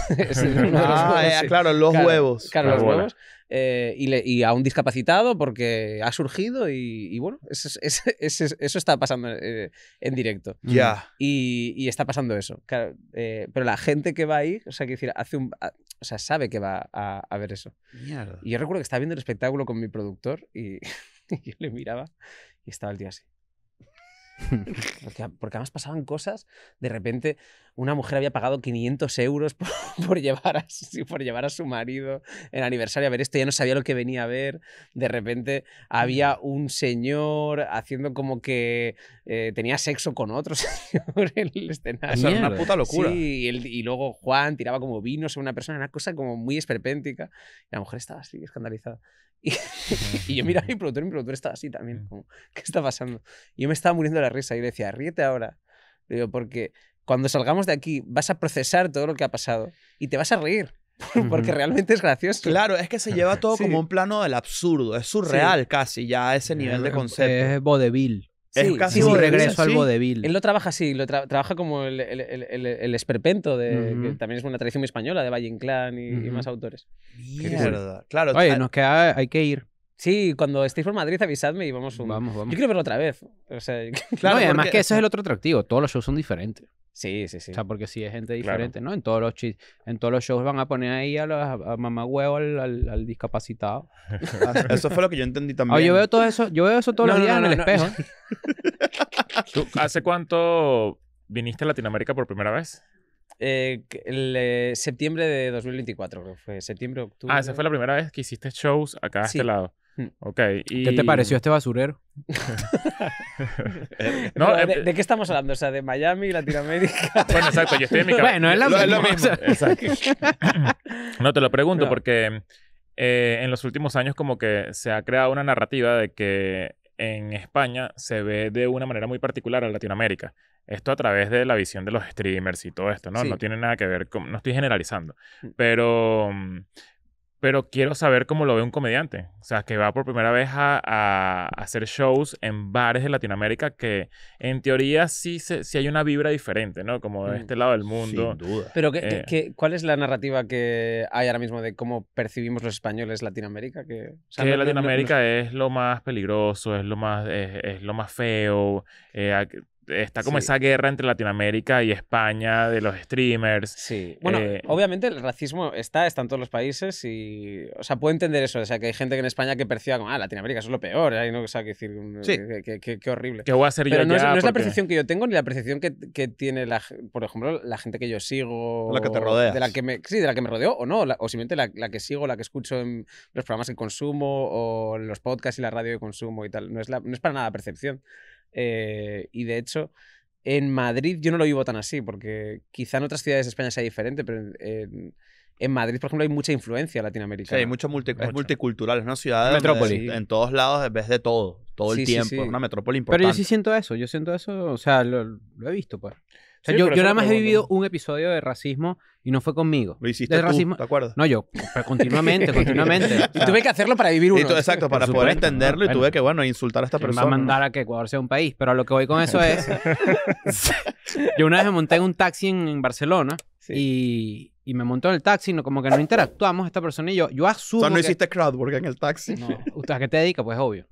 Claro, los huevos. Claro, los huevos. Y a un discapacitado porque ha surgido y bueno, eso está pasando en directo. Ya. Y está pasando eso. Claro, pero la gente que va ahí, o sea, quiero decir, sabe que va a ver eso. Mierda. Y yo recuerdo que estaba viendo el espectáculo con mi productor y yo le miraba y estaba el tío así. Porque además pasaban cosas. De repente una mujer había pagado 500 euros por llevar a su marido en aniversario a ver esto, ya no sabía lo que venía a ver. De repente había un señor haciendo como que tenía sexo con otro señor en el escenario. Eso era una puta locura. Sí, y luego Juan tiraba como vino sobre una persona, una cosa como muy esperpéntica. Y la mujer estaba así, escandalizada. Y yo miraba a mi productor estaba así también, como, ¿qué está pasando? Y yo me estaba muriendo de la risa y le decía, ríete ahora. Le digo, porque cuando salgamos de aquí vas a procesar todo lo que ha pasado y te vas a reír, porque realmente es gracioso. Claro, es que se lleva todo como un plano del absurdo, es surreal casi ya a ese nivel de concepto. Es vodevil. Es casi un regreso al vodevil. Él lo trabaja así, trabaja como el esperpento, que también es una tradición muy española, de Valle Inclán y más autores. Mierda. Claro. Oye, hay que ir. Sí, cuando estéis por Madrid avisadme y vamos. Vamos. Yo quiero verlo otra vez. O sea, claro, y además que ese es el otro atractivo. Todos los shows son diferentes. Sí. O sea, porque si es gente diferente, ¿no? En todos los shows van a poner ahí a mamá huevo al discapacitado. Eso fue lo que yo entendí también. Yo veo todo eso, todos los días en el espejo. ¿Tú hace cuánto viniste a Latinoamérica por primera vez? Septiembre de 2024, creo que fue. Septiembre, octubre. Esa fue la primera vez que hiciste shows acá a este lado. Ok. ¿Qué te pareció este basurero? No, ¿de qué estamos hablando? O sea, de Miami, Latinoamérica. Bueno, exacto. Yo estoy en mi cabeza. Bueno, es lo mismo. Exacto. No, te lo pregunto porque en los últimos años como que se ha creado una narrativa de que en España se ve de una manera muy particular a Latinoamérica. Esto a través de la visión de los streamers y todo esto, ¿no? Sí. No tiene nada que ver con... No estoy generalizando. Pero quiero saber cómo lo ve un comediante. O sea, que va por primera vez a hacer shows en bares de Latinoamérica que en teoría sí hay una vibra diferente, ¿no? Como de este lado del mundo. Sin duda. Pero ¿cuál es la narrativa que hay ahora mismo de cómo percibimos los españoles Latinoamérica? Que Latinoamérica es lo más peligroso, es lo más feo. Está como esa guerra entre Latinoamérica y España de los streamers. Sí. Bueno, obviamente el racismo está en todos los países y... O sea, puedo entender eso. O sea, que hay gente que en España que perciba como, Latinoamérica eso es lo peor. ¿No? O sea, que decir, qué horrible. ¿Qué voy a hacer yo allá? Pero no es la percepción que yo tengo ni la percepción que tiene, por ejemplo, la gente que yo sigo. La que te rodeas. De la que me rodeo o no. O simplemente la que sigo, la que escucho en los programas que consumo o en los podcasts y la radio que consumo y tal. No es para nada percepción. Y de hecho, en Madrid yo no lo vivo tan así, porque quizá en otras ciudades de España sea diferente, pero en Madrid, por ejemplo, hay mucha influencia latinoamericana. Sí, es multicultural, es una ciudad metrópoli. En todos lados ves de todo el tiempo. Sí. Es una metrópoli importante. Pero yo siento eso, o sea, lo he visto, pues. sea, Sí, yo por eso nada lo más he pregunto. vivido un episodio de racismo y no fue conmigo. Lo hiciste De tú, racismo. ¿te acuerdas? No, yo, pero continuamente. O Y sea, tuve que hacerlo para vivir uno. Y tú, exacto, para Por poder supuesto, entenderlo y bueno. tuve que, bueno, insultar a esta ¿quién persona. va a mandar a que Ecuador sea un país? Pero a lo que voy con eso es... yo una vez me monté en un taxi en Barcelona y me montó en el taxi, como que no interactuamos esta persona y yo. Yo O asumo sea, no que... hiciste crowdwork en el taxi. No, ¿usted a qué te dedica? Pues obvio.